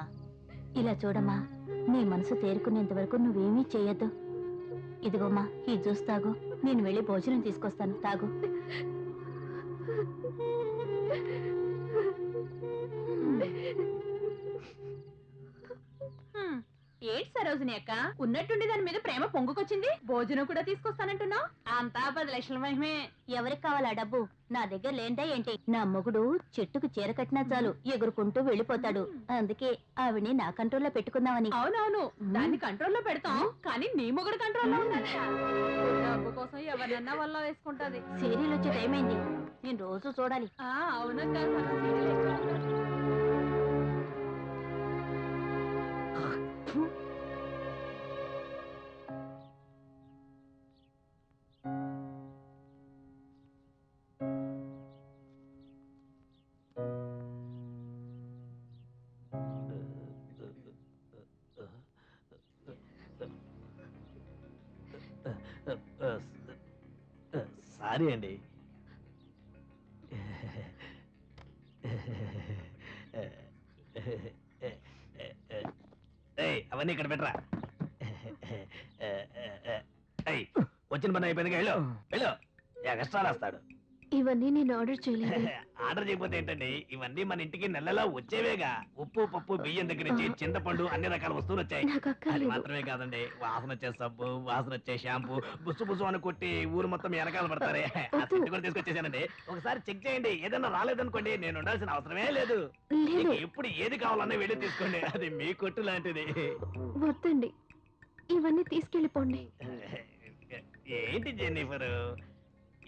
ఇలా చూడమ్మా, నీ మనసు తేరుకునేంత వరకు నువ్వేమీ చేయొద్దు. ఇదిగోమ్మా, ఈ జ్యూస్ తాగు. నేను వెళ్ళి భోజనం తీసుకొస్తాను, తాగు. ఏంటి సరోజిని అక్క, ఉన్నట్టుండి దాని మీద ప్రేమ పొంగుకొచ్చింది, భోజనం కూడా తీసుకొస్తానంటున్నావు. అంతా 10 లక్షల మహిమే. ఎవరికి కావాలా డబ్బు? నా దగ్గర లేంటే ఏంటి? నా మొగుడు చెట్టుకు చీర కట్టినా చాలు ఎగురుకుంటూ వెళ్ళిపోతాడు. అందుకే ఆవిడ్ని నా కంట్రోల్లో పెట్టుకుందామని. అవునవును, దాన్ని కంట్రోల్లో పెడతాం, కానీ నీ మొగుడు కంట్రోల్లో ఉండాలి. డబ్బు కోసం ఎవరినన్నా వల్ల వేసుకుంటది. సీరియల్ వచ్చే టైం అయింది, నేను రోజు చూడాలి. అవునక్క. సారీ అండి. అవన్నీ ఇక్కడ పెట్టరా. వచ్చిన పని అయిపోయింది, వెళ్ళు వెళ్ళు. ఎక్స్ట్రా రాస్తాడు. ఇవన్నీ నేను ఆర్డర్ చేయలేదు. ఆర్డర్ చేయకపోతే ఏంటండి, ఇవన్నీ మన ఇంటికి నెలలో వచ్చేవేగా. ఉప్పు, పప్పు, బియ్యం దగ్గర నుంచి చింతపండు అన్ని రకాల వస్తువులు వచ్చాయి. అది మాత్రమే కాదండి, వాసన వచ్చే సబ్బు, వాసన వచ్చే షాంపూ, బుస్సు బుస్సు అని కొట్టి ఊరు మొత్తం వెనకాల పడతారే, ఆ సెట్ కూడా తీసుకొచ్చేసానండి. ఒకసారి చెక్ చేయండి, ఏదైనా రాలేదనుకోండి, నేను ఉండాల్సిన అవసరమే లేదు. మీకు ఎప్పుడు ఏది కావాలన్నా వెళ్ళి తీసుకోండి, అది మీ కొట్టు లాంటిది. వద్దండి, ఇవన్నీ తీసుకెళ్ళిపోండి. ఏంటి జెన్నిఫర్,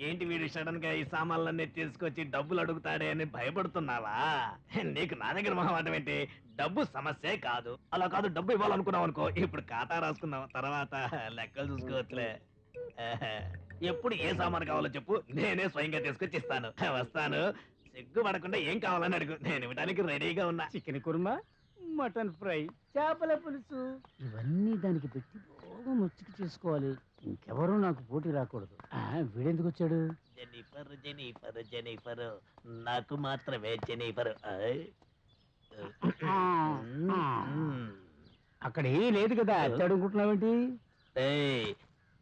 ఏంటి వీడు సడన్ గా ఈ సామాన్లన్నీ తీసుకొచ్చి డబ్బులు అడుగుతాడే అని భయపడుతున్నావా? నీకు నా దగ్గర మొహమాటం ఏంటి? డబ్బు సమస్యే కాదు. అలా కాదు, డబ్బు ఇవ్వాలనుకున్నావు అనుకో, ఇప్పుడు ఖాతా రాసుకున్నావు, తర్వాత లెక్కలు చూసుకోవచ్చులే. ఎప్పుడు ఏ సామాను కావాలో చెప్పు, నేనే స్వయంగా తీసుకొచ్చి ఇస్తాను. వస్తాను, సిగ్గుపడకుండా ఏం కావాలని అడుగు, నేను ఇవ్వడానికి రెడీగా ఉన్నా. చికెన్ కుర్మా, మటన్ ఫ్రై, చేపల పులుసు, ఇవన్నీ దానికి పెట్టి బాగా ముచ్చుకు చేసుకోవాలి. ఇంకెవరూ నాకు పోటీ రాకూడదు. వీడెందుకు వచ్చాడు? జెనిఫర్ జెనిఫర్ జెనిఫర్, నాకు మాత్రమే జెనిఫర్. అక్కడ ఏమీ లేదు కదా, అడుగుతున్నావేంటి?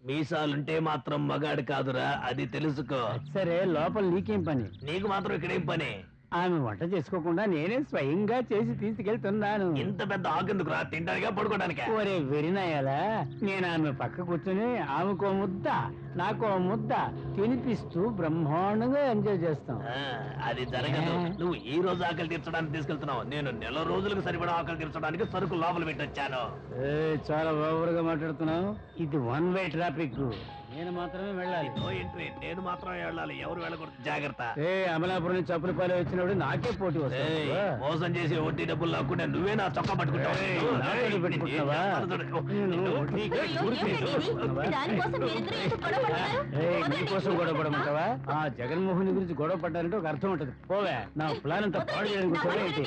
మీసాలుంటే మాత్రం మగాడు కాదురా, అది తెలుసుకో. సరే, లోపల నీకేం పని? నీకు మాత్రం ఇక్కడేం పని? ఆమె వంట చేసుకోకుండా నేనే స్వయంగా చేసి తీసుకెళ్తున్నాను. ఇంత పెద్ద ఆకెందుకు రా, తింటానికా పడుకోవడానికా? ఒరే వెరినాయాలా, నేను ఆమె పక్క కూర్చొని ఆమెకో ముద్ద నాకు ఓ ముద్ద తినిపిస్తూ బ్రహ్మాండంగా ఎంజాయ్ చేస్తాం. అది జరగదు. నువ్వు ఈ రోజు ఆకలి తీర్చడానికి తీసుకెళ్తున్నావు. నేను నెల రోజులకు సరిపడా ఆకలి తీర్చడానికి సరుకు లోపల పెట్టొచ్చాను. చాలా ఓవర్గా మాట్లాడుతున్నావు. ఇది వన్ వే ట్రాఫిక్, నేను మాత్రమే వెళ్ళాలి. నో ఎంట్రీ, నేను మాత్రమే వెళ్ళాలి. ఎవరు వెళ్ళకూడదు, జాగ్రత్త. అమలాపురం నుంచి చప్పులపాలెం వచ్చినప్పుడు నాకే పోటీ వస్తుంది. మోసం చేసి వడ్డీ డబ్బులు లాక్కుంటే నువ్వే నా చొక్కా పట్టుకుంటావా? నీకోసం గొడవ పడమంటావా? జగన్మోహన్ గురించి గొడవ పడ్డారంటే ఒక అర్థం ఉంటుంది. పోవే, నా ప్లాన్ అంతా పాడు చేయడానికి.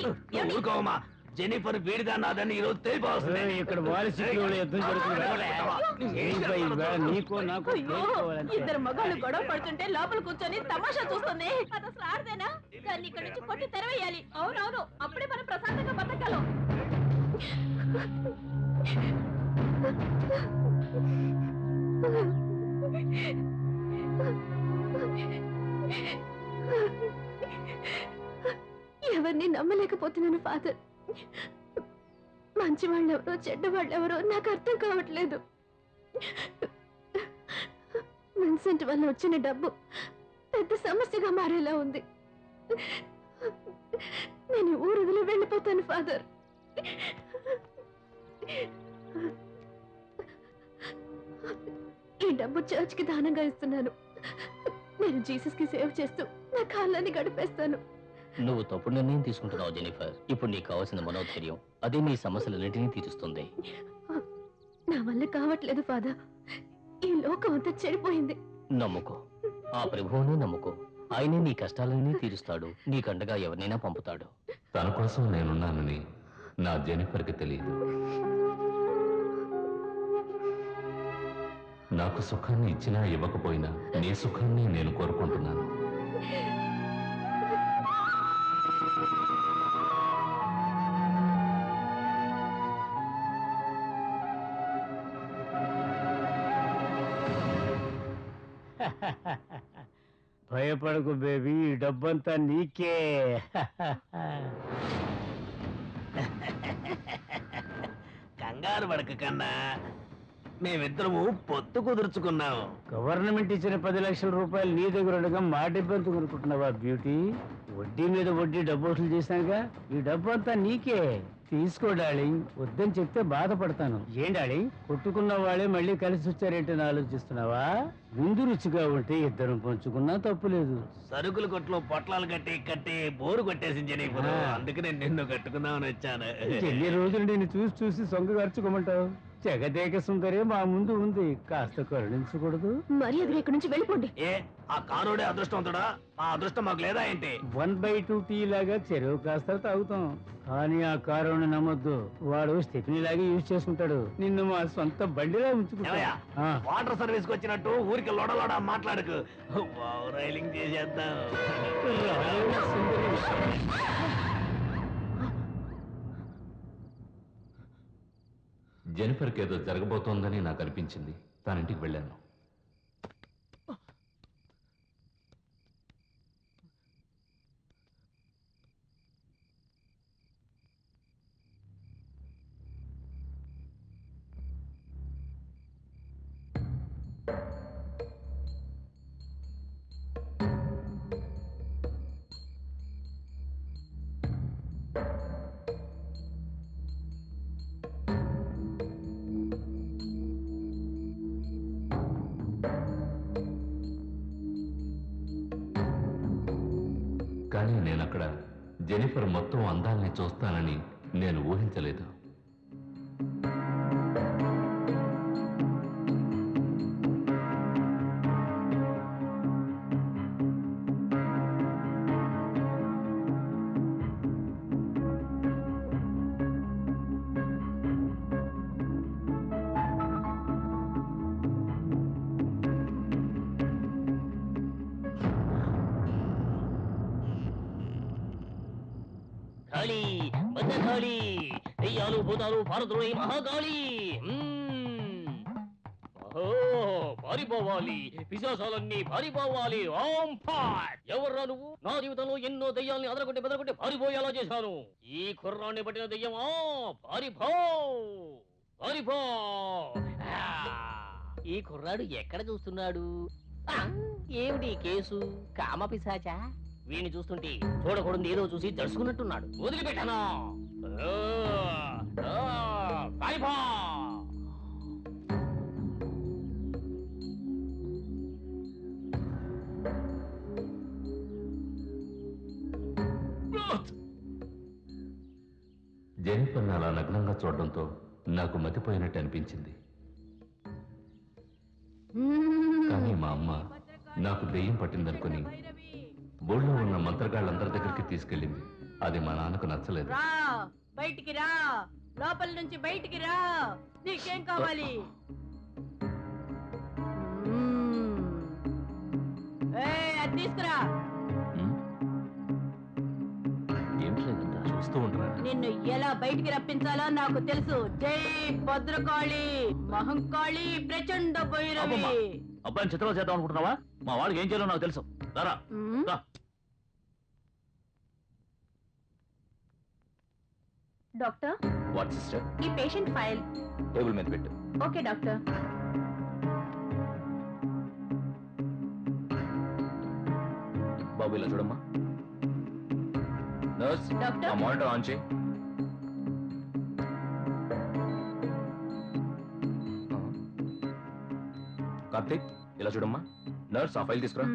ఊరుకోమా, జెనిఫర్ వీడిదా నాదని ఈ రోజు తెలిపోతుంది. ఇక్కడ యుద్ధం నీకో నాకు ఇద్దరు మగాళ్ళు గొడవ పడుతుంటే లోపల కూర్చొని తమాషా చూస్తుంది. అది అసలు ఆడదేనా? దాన్ని ఇక్కడ నుంచి కొట్టి తెరవేయాలి. అవునవును, అప్పుడే మనం ప్రశాంతంగా బతకగలం. ఎవరిని నమ్మలేకపోతున్నాను ఫాదర్. మంచి వాళ్ళెవరో చెడ్డ వాళ్ళెవరో నాకు అర్థం కావట్లేదు. విన్సెంట్ వల్ల వచ్చిన డబ్బు పెద్ద సమస్యగా మారేలా ఉంది. నేను ఊరు వదిలి వెళ్ళిపోతాను ఫాదర్. ఈ డబ్బు చర్చ్కి దానంగా ఇస్తున్నాను. నేను జీసస్కి సేవ చేస్తూ నా కాలాన్ని గడిపేస్తాను. నువ్వు తప్పుడు నిర్ణయం తీసుకుంటున్నావు జెనిఫర్. ఇప్పుడు నీకు కావాల్సిన మనోధైర్యం, అదే నీ సమస్యలన్నింటినీ తీరుస్తుంది. నా వల్ల కావట్లేదు ఫాదర్. ఈ లోకం అంతా చెడిపోయింది. నమ్ముకో, ఆ ప్రభువునే నమ్ముకో. ఆయనే నీ కష్టాలన్నీ తీరుస్తాడు. నీకండగా ఎవరినైనా పంపుతాడు. తన కోసం నేనున్నానని నా జెనిఫర్కి తెలియదు. నాకు సుఖాన్ని ఇచ్చినా ఇవ్వకపోయినా నీ సుఖాన్ని నేను కోరుకుంటున్నాను. భయపడకు బేబీ, ఈ డబ్బంతా నీకే. కంగారు పడక కన్నా, మేమిద్దరము పొత్తు కుదుర్చుకున్నాం. గవర్నమెంట్ ఇచ్చిన 10 లక్షల రూపాయలు నీ దగ్గర ఉండగా మా డబ్బు కొనుక్కుంటున్నావా బ్యూటీ? వడ్డీ మీద వడ్డీ డబ్బు వసూలు చేశానుగా. ఈ డబ్బు అంతా నీకే. తీసుకో డార్లింగ్. వద్దని చెప్తే బాధపడతాను. ఏం డార్లింగ్, కొట్టుకున్న వాళ్ళే మళ్ళీ కలిసి వచ్చారేంటని ఆలోచిస్తున్నావా? ముందు రుచిగా ఉంటే ఇద్దరం పంచుకున్నా తప్పులేదు. సరుకుల కొట్లో పొట్లాలు కట్టి బోరు కొట్టేసింది నీకు. అందుకనే నిన్ను కట్టుకుందామని వచ్చాను. ఎన్ని రోజులు నేను చూసి సొంగ ఖర్చుకోమంటావు? జగదేక సుందరే మా ముందు ఉంది, కాస్త కరుణించకూడదు? మర్యాదగా ఇక్కడి నుంచి వెళ్ళిపోండి. ఏ, ఆ కారోడే అదృష్టవంతుడా? ఆ అదృష్టం మాకు లేదా ఏంటి? 1/2 టీ లాగా చెరువు కాస్త తాగుతాం, కానీ ఆ కారుని నమ్మొద్దు. వాడు స్టెఫినీ లాగా యూజ్ చేసుకుంటాడు. నిన్ను మా సొంత బండిలా ఉంచుకుంటా. వాటర్ సర్వీస్ కి వచ్చినట్టు ఊరికి లోడలోడ మాట్లాడకు. రైలింగ్ చేసేద్దాం. జెనిఫర్కి ఏదో జరగబోతోందని నాకు అనిపించింది. తానింటికి వెళ్ళాను. కానీ నేనక్కడ జెనిఫర్ మొత్తం అందాల్ని చూస్తానని నేను ఊహించలేదు. కాళీ, భద్రకాళీ, దెయ్యాలు భూతాలు భారతుడు మహాకాళీ. పారిపోవాలి, పిశాచాలన్నీ పారిపోవాలి. ఎవర్రా నువ్వు? నా జీవితంలో ఎన్నో దెయ్యాల్ని అదరగొట్టి బెదరగొట్టి పారిపోయేలా చేశాను. ఈ కుర్రాన్ని పట్టిన దెయ్యమా? పారిపో, పారిపో. ఈ కుర్రాడు ఎక్కడ చూస్తున్నాడు? ఆ, ఏమిటి ఈ కేసు? కామ పిశాచా? వీణ్ణి చూస్తుంటే చూడకూడదు ఏదో చూసి దడుచుకున్నట్టున్నాడు. వదిలిపెట్టాను. పారిపో. జెనిఫర్ని అలా నగ్నంగా చూడడంతో నాకు మతిపోయినట్టు అనిపించింది. కానీ మా అమ్మ నాకు దెయ్యం పట్టిందనుకుని బోర్డులో ఉన్న మంత్రగాళ్ళందరి దగ్గరికి తీసుకెళ్ళింది. అది మా నాన్నకు నచ్చలేదు. రా బయటికి రా, లోపల నుంచి బయటికి రా, నీకేం కావాలి? అది తీసుకురా. చూస్తూ ఉంటారా? నిన్ను ఎలా బయటికి రప్పించాలో నాకు తెలుసు. జై భద్రకాళి, మహంకాళి, ప్రచండ భైరవి. అబ్బాయిని చిత్రాలు చేద్దాం అనుకుంటున్నావా? మా వాడికి ఏం చేయాలో నాకు తెలుసు. రా డాక్టర్. What sister? ఈ పేషెంట్ ఫైల్ టేబుల్ మీద పెట్టు. Okay doctor. బాబు ఇలా చూడమ్మా. నర్స్, ఆ మానిటర్ ఆన్ చేయి. కార్తీక్ ఇలా చూడమ్మా. నర్స్, ఆ ఫైల్ తీసుకురా.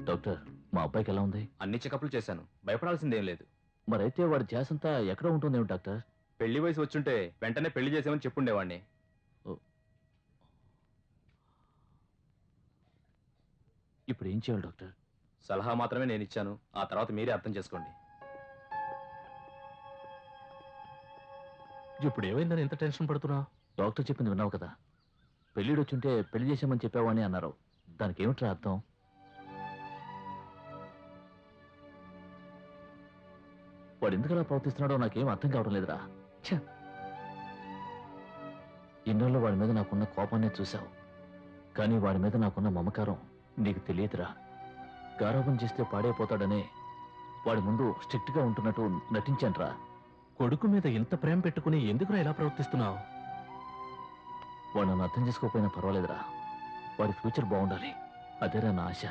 డాక్టర్, మా అబ్బాయికి ఎలా ఉంది? అన్ని చెకప్లు చేశాను, భయపడాల్సిందేం లేదు. మరైతే వాడి ధ్యాసంతా ఎక్కడ ఉంటుందేమో డాక్టర్? పెళ్లి వయసు వచ్చుంటే వెంటనే పెళ్లి చేసామని చెప్పుండేవాడిని. ఇప్పుడు ఏం చేయాలి డాక్టర్? సలహా మాత్రమే నేను ఇచ్చాను, ఆ తర్వాత మీరే అర్థం చేసుకోండి. ఇప్పుడు ఏమైందని ఎంత టెన్షన్ పడుతున్నావు? డాక్టర్ చెప్పింది విన్నావు కదా, పెళ్ళిడు వచ్చుంటే పెళ్లి చేసామని చెప్పావని అన్నారు. దానికి ఏమిట్రా అర్థం? వాడు ఎందుకు అలా ప్రవర్తిస్తున్నాడో నాకేం అర్థం కావడం లేదురా. ఇన్నాళ్ళు వాడి మీద నాకున్న కోపాన్ని చూశావు, కానీ వాడి మీద నాకున్న మమకారం నీకు తెలియదురా. గారాబం చేస్తే పాడైపోతాడనే వాడి ముందు స్ట్రిక్ట్ గా ఉంటున్నట్టు నటించానురా. కొడుకు మీద ఇంత ప్రేమ పెట్టుకుని ఎందుకురా ఇలా ప్రవర్తిస్తున్నావు? వాడు నన్ను అర్థం చేసుకోకపోయినా పర్వాలేదురా, వాడి ఫ్యూచర్ బాగుండాలి, అదేరా నా ఆశ.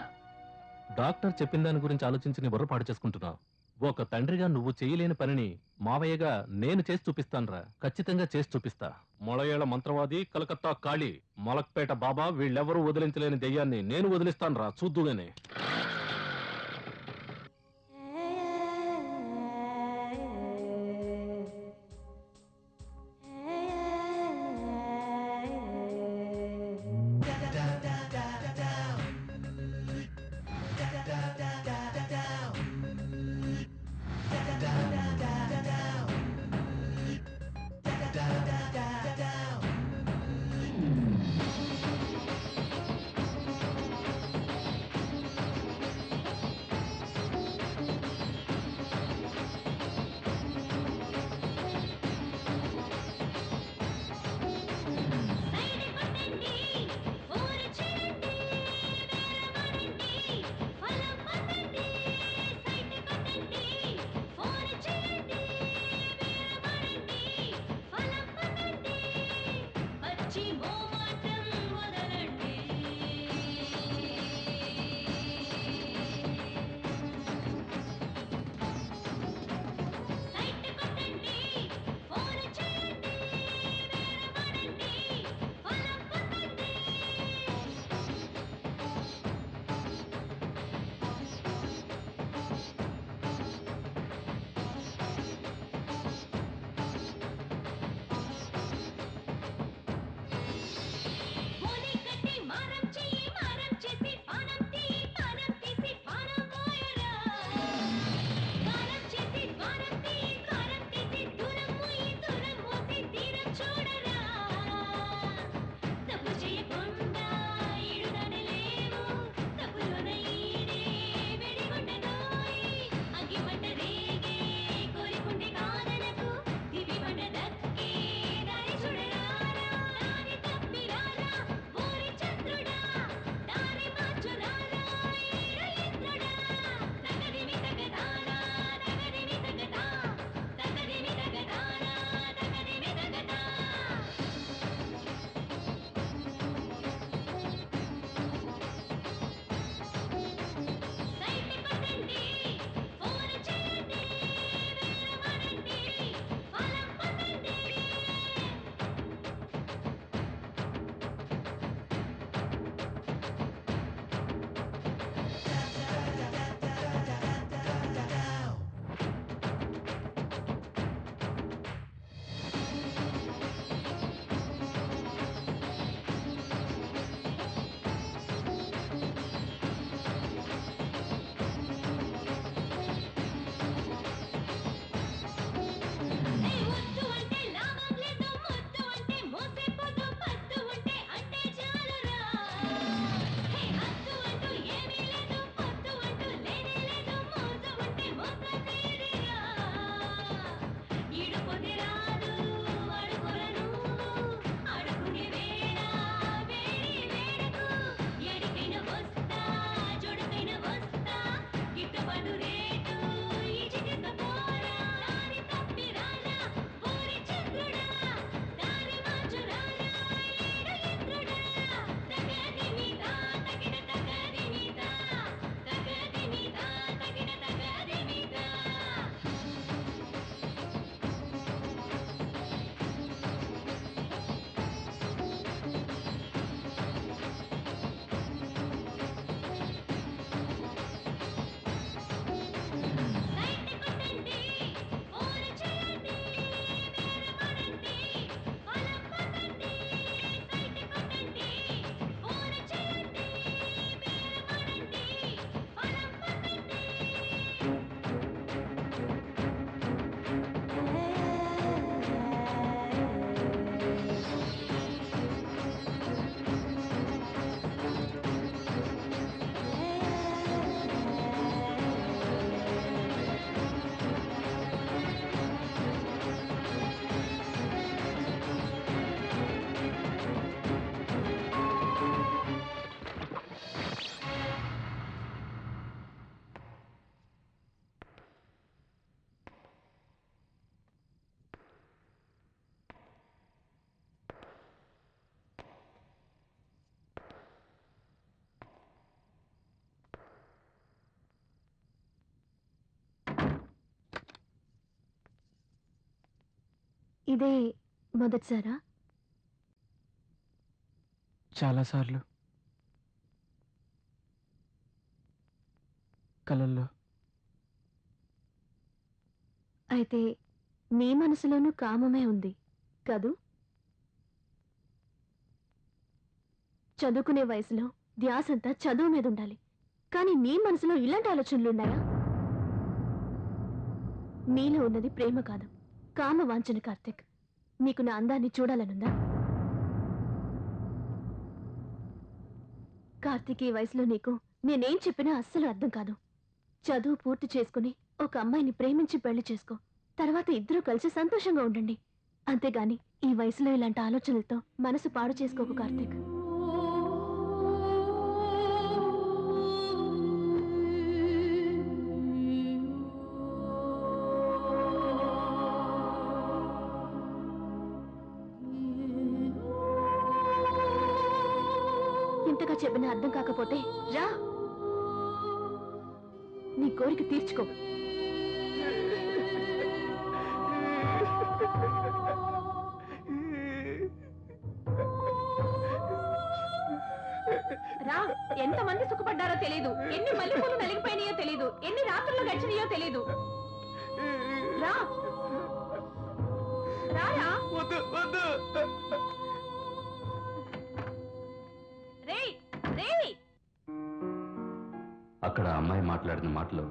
డాక్టర్ చెప్పిన దాని గురించి ఆలోచించి నీ బుర్ర పాడు చేసుకుంటున్నావు. ఒక తండ్రిగా నువ్వు చేయలేని పనిని మావయ్యగా నేను చేసి చూపిస్తానురా. ఖచ్చితంగా చేసి చూపిస్తా. మొళయేళ్ల మంత్రవాది, కలకత్తా కాళీ, మలక్పేట బాబా, వీళ్ళెవరూ వదిలించలేని దెయ్యాన్ని నేను వదిలిస్తానురా, చూద్దుగానే. ఇదే మొదటిసారా? చాలాసార్లు కలల్లో. అయితే నీ మనసులోనూ కామమే ఉంది కదూ? చదువుకునే వయసులో ధ్యాసంతా చదువు మీద ఉండాలి, కానీ నీ మనసులో ఇలాంటి ఆలోచనలున్నాయా? నీలో ఉన్నది ప్రేమ కాదు, కామ వాంఛన. కార్తిక్, నీకు నా అందాన్ని చూడాలనుందా? కార్తిక్, ఈ వయసులో నీకు నేనేం చెప్పినా అస్సలు అర్థం కాదు. చదువు పూర్తి చేసుకుని ఒక అమ్మాయిని ప్రేమించి పెళ్లి చేసుకో. తర్వాత ఇద్దరూ కలిసి సంతోషంగా ఉండండి. అంతేగాని ఈ వయసులో ఇలాంటి ఆలోచనలతో మనసు పాడు చేసుకోకు కార్తిక్. ఇంతగా చెప్పినా అర్థం కాకపోతే రా, నీ కోరిక తీర్చుకో. రా, ఎంతమంది సుఖపడ్డారో తెలీదు, ఎన్ని మల్లెపూలు నలిగిపోయినాయో తెలీదు, ఎన్ని రాత్రులు గడిచినాయో తెలీదు. రా రారా. రేయ్ రేయ్. అక్కడ అమ్మాయి మాట్లాడిన మాటలో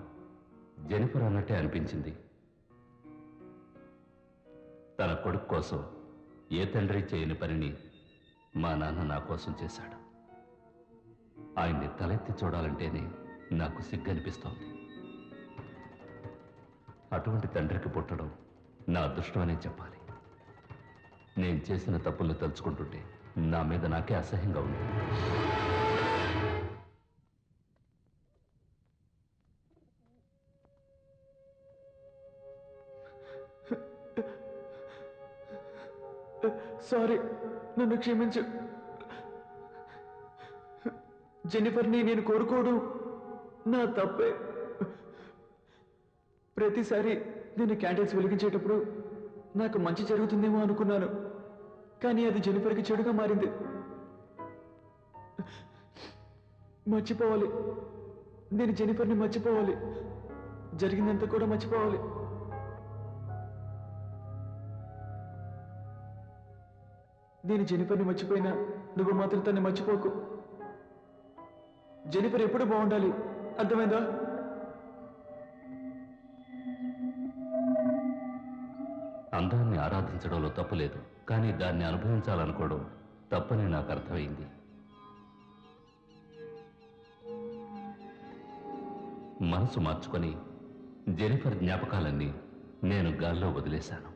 జెనిఫర్ అన్నట్టే అనిపించింది. తన కొడుకు కోసం ఏ తండ్రి చేయని పనిని మా నాన్న నా కోసం చేశాడు. ఆయన్ని తలెత్తి చూడాలంటేనే నాకు సిగ్గనిపిస్తోంది. అటువంటి తండ్రికి పుట్టడం నా అదృష్టం అనే చెప్పాలి. నేను చేసిన తప్పుల్ని తలుచుకుంటుంటే నా మీద నాకే అసహ్యంగా ఉంది. సారీ, నన్ను క్షమించు. జెన్నిఫర్ని నేను కోరుకోవడం నా తప్పే. ప్రతిసారి నేను క్యాండిల్స్ వెలిగించేటప్పుడు నాకు మంచి జరుగుతుందేమో అనుకున్నాను, కానీ అది జెన్నిఫర్కి చెడుగా మారింది. మర్చిపోవాలి, నేను జెన్నిఫర్ని మర్చిపోవాలి, జరిగిందంతా కూడా మర్చిపోవాలి. నేను జెన్నిఫర్ని మర్చిపోయినా నువ్వు మాత్రం తన్ని మర్చిపోకు. జెన్నిఫర్ ఎప్పుడు బాగుండాలి, అర్థమైందా? అందాన్ని ఆరాధించడంలో తప్పులేదు, కానీ దాన్ని అనుభవించాలనుకోవడం తప్పని నాకు అర్థమైంది. మనసు మార్చుకొని జెనిఫర్ జ్ఞాపకాలన్నీ నేను గాల్లో వదిలేశాను.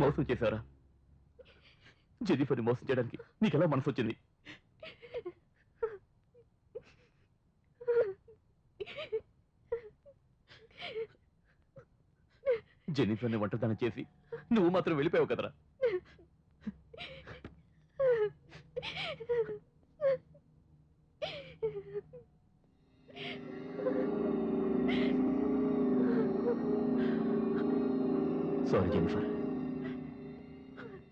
మోసం చేశారా? జెనిఫర్ని మోసం చేయడానికి నీకెలా మనసు వచ్చింది? జెన్నిఫర్ని ఒంటరితనం చేసి నువ్వు మాత్రం వెళ్ళిపోయావు కదరా. సారీ జెన్నిఫర్,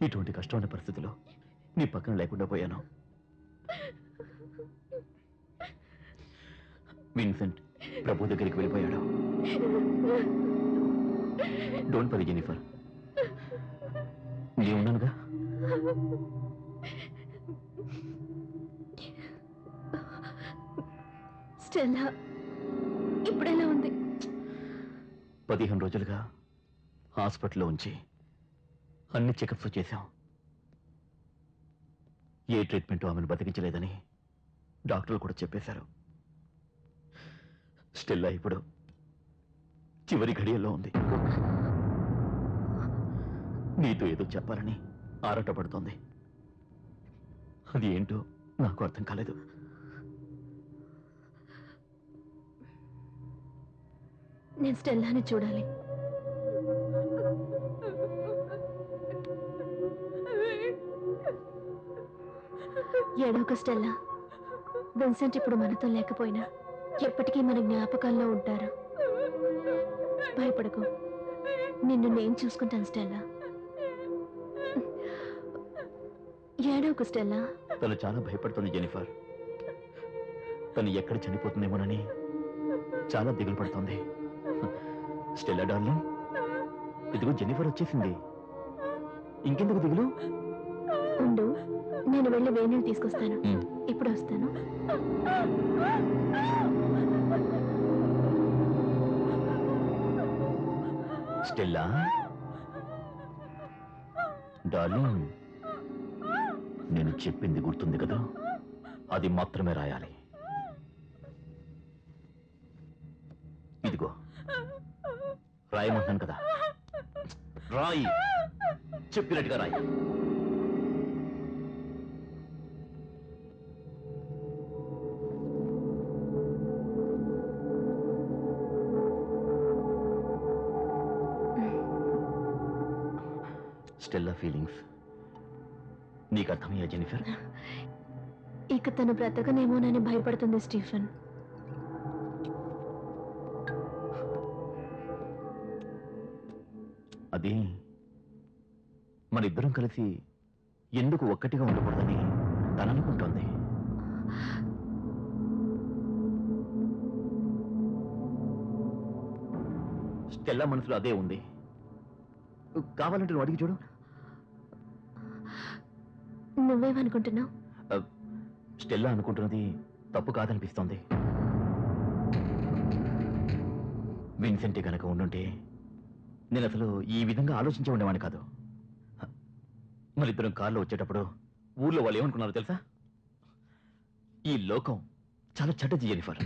ఇటువంటి కష్టమైన పరిస్థితిలో నీ పక్కన లేకుండా పోయాను. విన్సెంట్ ప్రభు దగ్గరికి వెళ్ళిపోయాడు. డోంట్ వరీ జెన్నిఫర్, నేను ఉన్నానుగా. స్టెల్లా ఇప్పుడెలా ఉంది? 15 రోజులుగా హాస్పిటల్లో ఉంచి అన్ని చెకప్స్ చేశాం. ఏ ట్రీట్మెంట్ ఆమెను బతికించలేదని డాక్టర్లు కూడా చెప్పేశారు. స్టెల్లా ఇప్పుడు చివరి ఘడియల్లో ఉంది. నీతో ఏదో చెప్పాలని ఆరాటపడుతోంది. అది ఏంటో నాకు అర్థం కాలేదు. నేను స్టెల్లాని చూడాలి. ఏడోక స్టెల్లా, విన్సెంట్ ఇప్పుడు మనతో లేకపోయినా ఎప్పటికీ మన జ్ఞాపకాల్లో ఉంటారు. భయపడకు, నిన్ను నేను చూసుకుంటాను స్టెల్లా. ఏడోక స్టెల్లా. తను చాలా భయపడుతుంది జెన్నిఫర్. తను ఎక్కడ చనిపోతుందేమోనని చాలా దిగులు పడుతోంది. స్టెల్లా డార్లింగ్, ఇదిగో జెన్నిఫర్ వచ్చేసింది. ఇంకెందుకు దిగులు? ఉండు, నేను వెళ్ళి వేణీళ్ళు తీసుకొస్తాను. ఇప్పుడు వస్తాను. స్టెల్లా డార్లింగ్, నేను చెప్పింది గుర్తుంది కదా, అది మాత్రమే రాయాలి. ఇదిగో రాయమంటున్నాను కదా, రాయి, చెప్పినట్టుగా రాయి. స్టెల్లా ఫీలింగ్స్ నీకు అర్థమయ్యా జెన్నిఫర్? ఇక తను బ్రతకనేమోనని భయపడుతుంది స్టీఫెన్. అది మనిద్దరం కలిసి ఎందుకు ఒక్కటిగా ఉండకూడదని తను అనుకుంటోంది. స్టెల్లా మనసులో అదే ఉంది. కావాలంటే నువ్వు అడిగి చూడు. నువ్వేమనుకుంటున్నావు? స్టెల్లా అనుకుంటున్నది తప్పు కాదనిపిస్తోంది. విన్సెంట్ గనక ఉండుంటే నేను అసలు ఈ విధంగా ఆలోచించే ఉండేవాడిని కాదు. మరిద్దరం కారులో వచ్చేటప్పుడు ఊర్లో వాళ్ళు ఏమనుకున్నారో తెలుసా? ఈ లోకం చాలా చెడ్డది జెన్నిఫర్.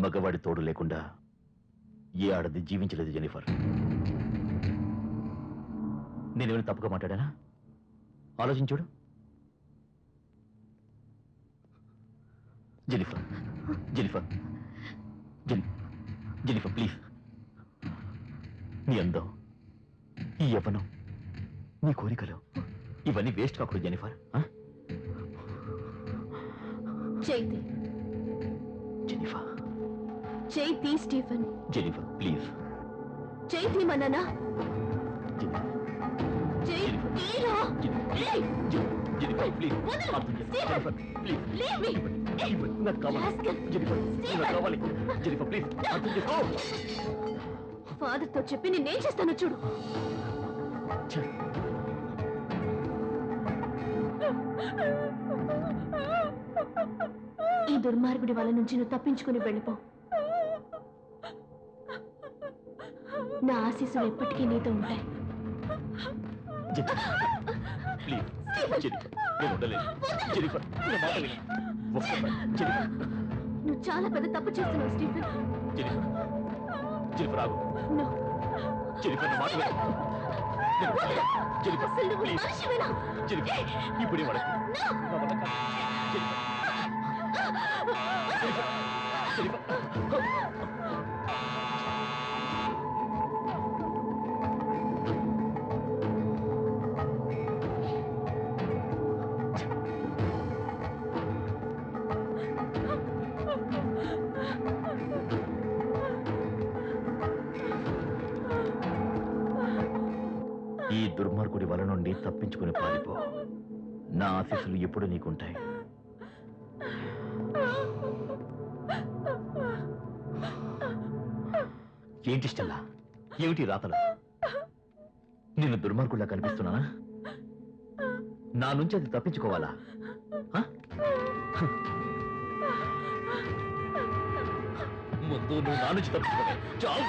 మగవాడి తోడు లేకుండా ఏ ఆడది జీవించలేదు జెన్నిఫర్. నేనేమైనా తప్పుగా మాట్లాడానా? ఆలోచించుడు. Jennifer, Jennifer, Jennifer please. నీ అందం, ఈ యవ్వనం, నీ కోరికలు ఇవన్నీ వేస్ట్ కాకూడదు Jennifer. Chaiti, Jennifer, Chaiti, Stephen. Jennifer please. Chaiti మననా? Jennifer please. Jennifer please. నాకు కావాలి జెన్నిఫర్, నాకు కావాలి జెన్నిఫర్ ప్లీజ్. అర్థం చేసుకో. ఫాదర్ తో చెప్పి నేనేం చేస్తానో చూడు. ఈ దుర్మార్గుడి వాళ్ళ నుంచి నువ్వు తప్పించుకుని వెళ్ళిపో. నా ఆశీస్సులు ఎప్పటికీ నీతో ఉంటాయి. ప్లీజ్ జెన్నిఫర్, నేను ఉండలేను. జెన్నిఫర్, నా మాట విను. ఒక్కసారి జెన్నిఫర్. నువ్వు చాలా పెద్ద తప్పు చేస్తున్నావు స్టీఫెన్. జెన్నిఫర్, జెన్నిఫర్ ఆగు. No. జెన్నిఫర్, నా మాట విను. నేను ఉండలేను. జెన్నిఫర్ అసలు నువ్వు ప్లీజ్. మనిషివేనా? జెన్నిఫర్, ఇప్పుడే వాడకు. నా వల్ల కాదు. Jennifer, Jennifer, Jennifer. దుర్మార్గుడి వల నుండి తప్పించుకుని పారిపో. నా ఆశీస్సులు ఎప్పుడు నీకుంటాయి. ఏంటి స్టెల్లా, ఏమిటి రాతలు? నేను దుర్మార్గుడిలా కనిపిస్తున్నానా? నా నుంచి అది తప్పించుకోవాలా? ముందు నువ్వు నా నుంచి తప్పించుకోవే. చాలు.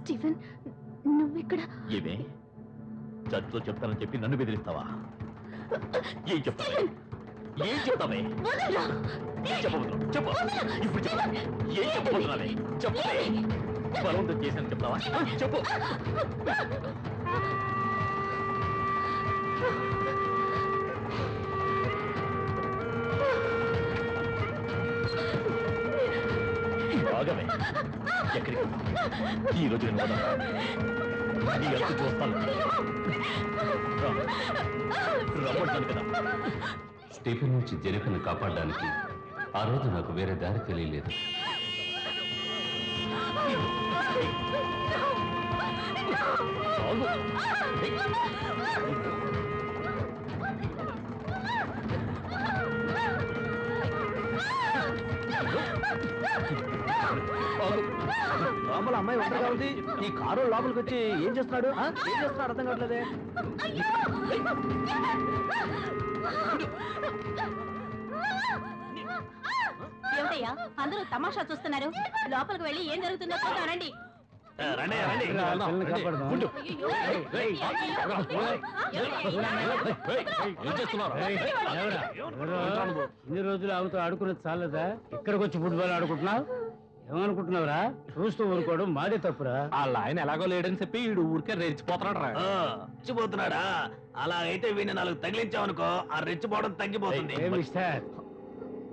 స్టీఫెన్, నువ్విక్కడ? ఏమే జడ్జితో చెప్తానని చెప్పి నన్ను బెదిరిస్తావా? ఏం చెప్తావే? ఏం చెప్తావే? ఏం చెప్పబోతున్నావు? చెప్పు. ఇప్పుడు చెప్పు. ఏం చెప్పబోతున్నావే? చెప్పే. బలవంతం చేశాను చెప్తావా? చెప్పు. బాగమే. ఎక్కడికి? ఈ రోజు నేను వదలను. నీ ఎంత చూస్తాను. రమ్మంటాను కదా. స్టీఫెన్ నుంచి జెనిఫర్ని కాపాడడానికి ఆ రోజు నాకు వేరే దారి తెలియలేదు. లోపల అమ్మాయి ఒంటరిగా ఉంది. ఈ కారు లోపలికి వచ్చి ఏం చేస్తున్నాడు? ఏం చేస్తున్నాడు అర్థం కావట్లేదే. ఏమిటయ్యా అందరూ తమాషా చూస్తున్నారు? లోపలికి వెళ్ళి ఏం జరుగుతుందో చూద్దాం రండి. రండి రండి. ఇన్ని రోజులు ఆమెతో ఆడుకున్నది చాలదా? ఇక్కడికి వచ్చి ఫుట్బాల్ ఆడుకుంటున్నావు? ఏమనుకుంటున్నావురా? చూస్తూ ఊరుకోవడం మాదే తప్పురా. వాళ్ళ ఆయన ఎలాగో లేడని చెప్పి వీడు ఊరికే రెచ్చిపోతున్నాడు రా. రెచ్చిపోతున్నాడా? అలా అయితే వీడిని 4 తగిలించావనుకో ఆ రెచ్చిపోవడం తగ్గిపోతుంది. మిస్టర్,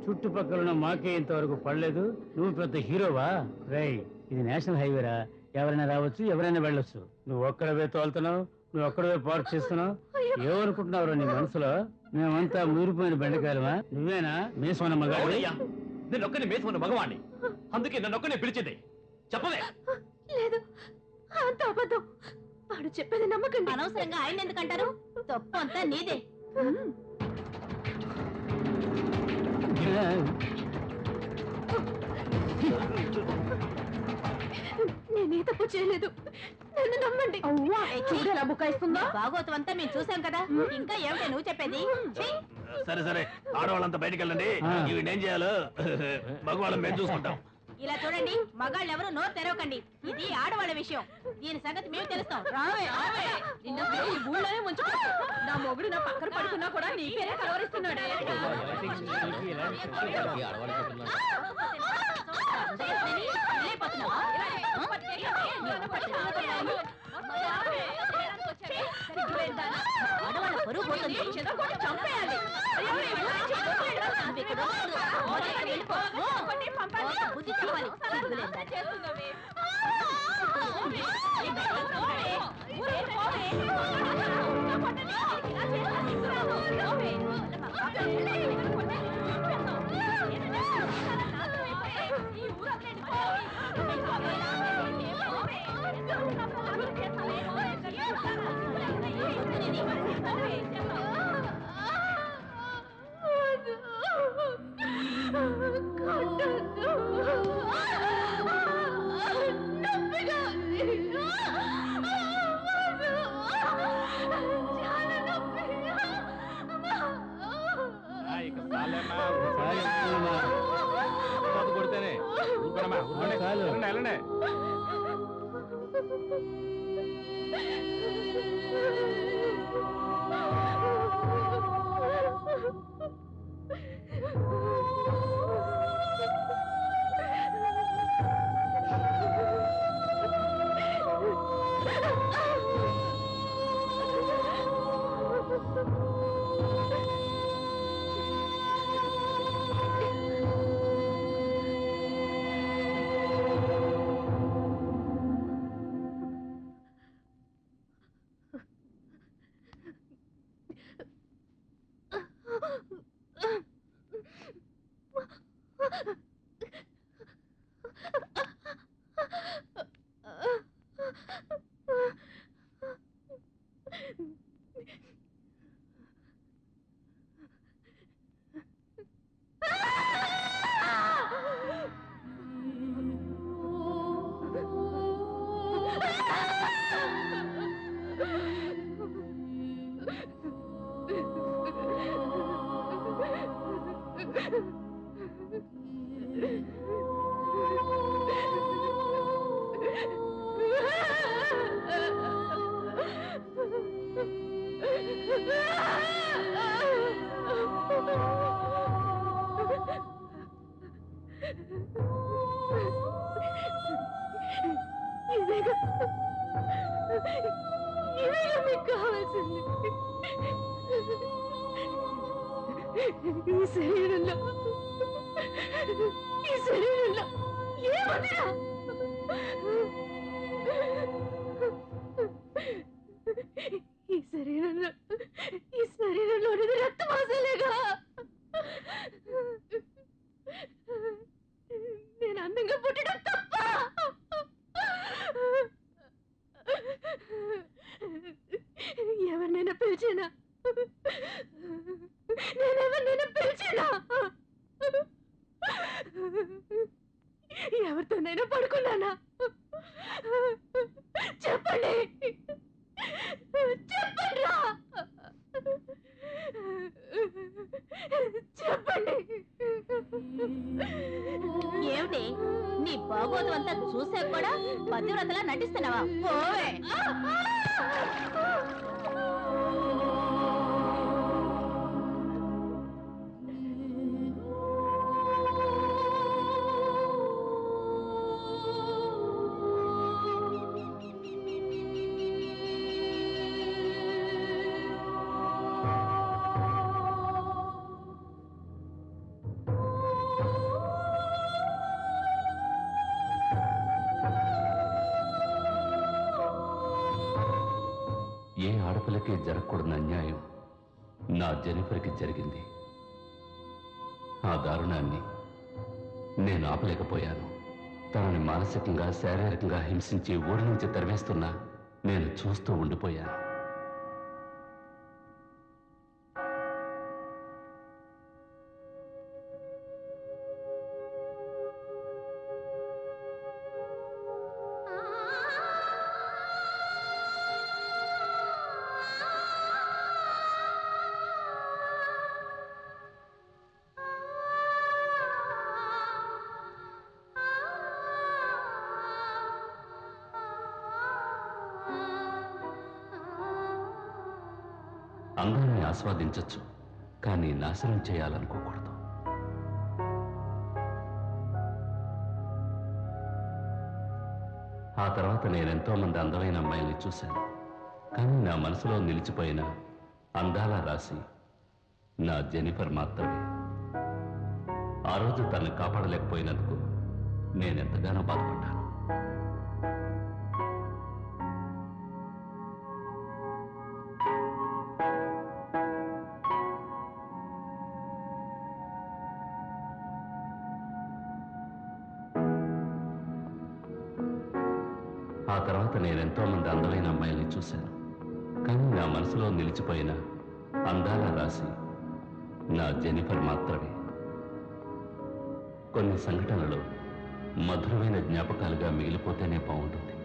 చుట్టుపక్కల ఉన్న మాకే ఇంతవరకు పడలేదు, నువ్వు పెద్ద హీరోవా? రేయ్, ఇది నేషనల్ హైవేరా, ఎవరైనా రావచ్చు, ఎవరైనా వెళ్ళొచ్చు. నువ్వు ఒక్కడవే తోలుతున్నావు, నువ్వు ఒక్కడవే పార్క్ చేస్తున్నావు. ఏమనుకుంటున్నావురా నీ మనసులో? మేమంతా మురిపోయిన బెండకాయలమా? నువ్వేనా మేసమన్న మగాడు? నేను ఒక్కని మేసమన్న మగవాణ్ణి, అందుకే నన్ను ఒక్కనే పిలిచింది. చెప్పలే. లేదు, అంత అబద్ధం. వాడు చెప్పేది నమ్మకండి. అనవసరంగా ఆయన ఎందుకంటారు? తప్పు అంతా నీదే. నేనే తప్పు చేయలేదు, నన్ను నమ్మండి. చూడరా బుకాయిస్తుందో? భాగవతం అంతా మేము చూసాం కదా, ఇంకా ఏమిటి నువ్వు చెప్పేది? సరే సరే, ఆడవాళ్ళంతా బయటికి వెళ్ళండి. ఇవి ఏం చేయాలో మగవాళ్ళం మేము చూసుకుంటాం. ఇలా చూడండి, మగాళ్ళు ఎవరు నోరు తెరవకండి. ఇది ఆడవాళ్ళ విషయం, దీని సంగతి మేము తెలుస్తాం. రావే రావే. నిన్న ఈ ఊళ్ళోనే ఉంచుకో. నా మొగుడు నా పక్కన పడుకున్నా కూడా నీ పేరే కలవరిస్తున్నాడే. ఆడవాళ్ళ పరువు పోతుంది. చంపేయాలి. బుద్ధి కావాలి. కొడితేనే వెళ్ళండి. ఇదేగా మీకు కావాల్సింది. ఈ శరీరంలో ఏమదిరా? ఈ శరీరంలోనిది రక్తమాసలేగా. నేను అందంగా పుట్టడం తప్ప? ఎవరినైనా పిలిచానా? నేనెవరినైనా పిలిచానా? ఎవరితోనైనా పడుకున్నానా? చెప్పండి, చెప్పండిరా, చెప్పండి. ఏమిటి నీ బాగోదు అంతా చూసే కూడా పతివ్రతలా నటిస్తున్నావా? పోవే. ఏ ఆడపిల్లకి జరగకూడని అన్యాయం నా జెనిఫర్కి జరిగింది. ఆ దారుణాన్ని నేను ఆపలేకపోయాను. తనని మానసికంగా శారీరకంగా హింసించి ఊరి నుంచి తరివేస్తున్నా నేను చూస్తూ ఉండిపోయాను. అందాన్ని ఆస్వాదించచ్చు, కానీ నాశనం చేయాలనుకోకూడదు. ఆ తర్వాత నేనెంతో మంది అందమైన అమ్మాయిల్ని చూశాను, కానీ నా మనసులో నిలిచిపోయిన అందాల రాశి నా జెనిఫర్ మాత్రమే. ఆ రోజు తనను కాపాడలేకపోయినందుకు నేనెంతగానో బాధపడ్డాను. ఆ తర్వాత నేనెంతో మంది అందమైన అమ్మాయిల్ని చూశాను, కానీ నా మనసులో నిలిచిపోయిన అందాల రాశి నా జెనిఫర్ మాత్రమే. కొన్ని సంఘటనలు మధురమైన జ్ఞాపకాలుగా మిగిలిపోతేనే బాగుంటుంది.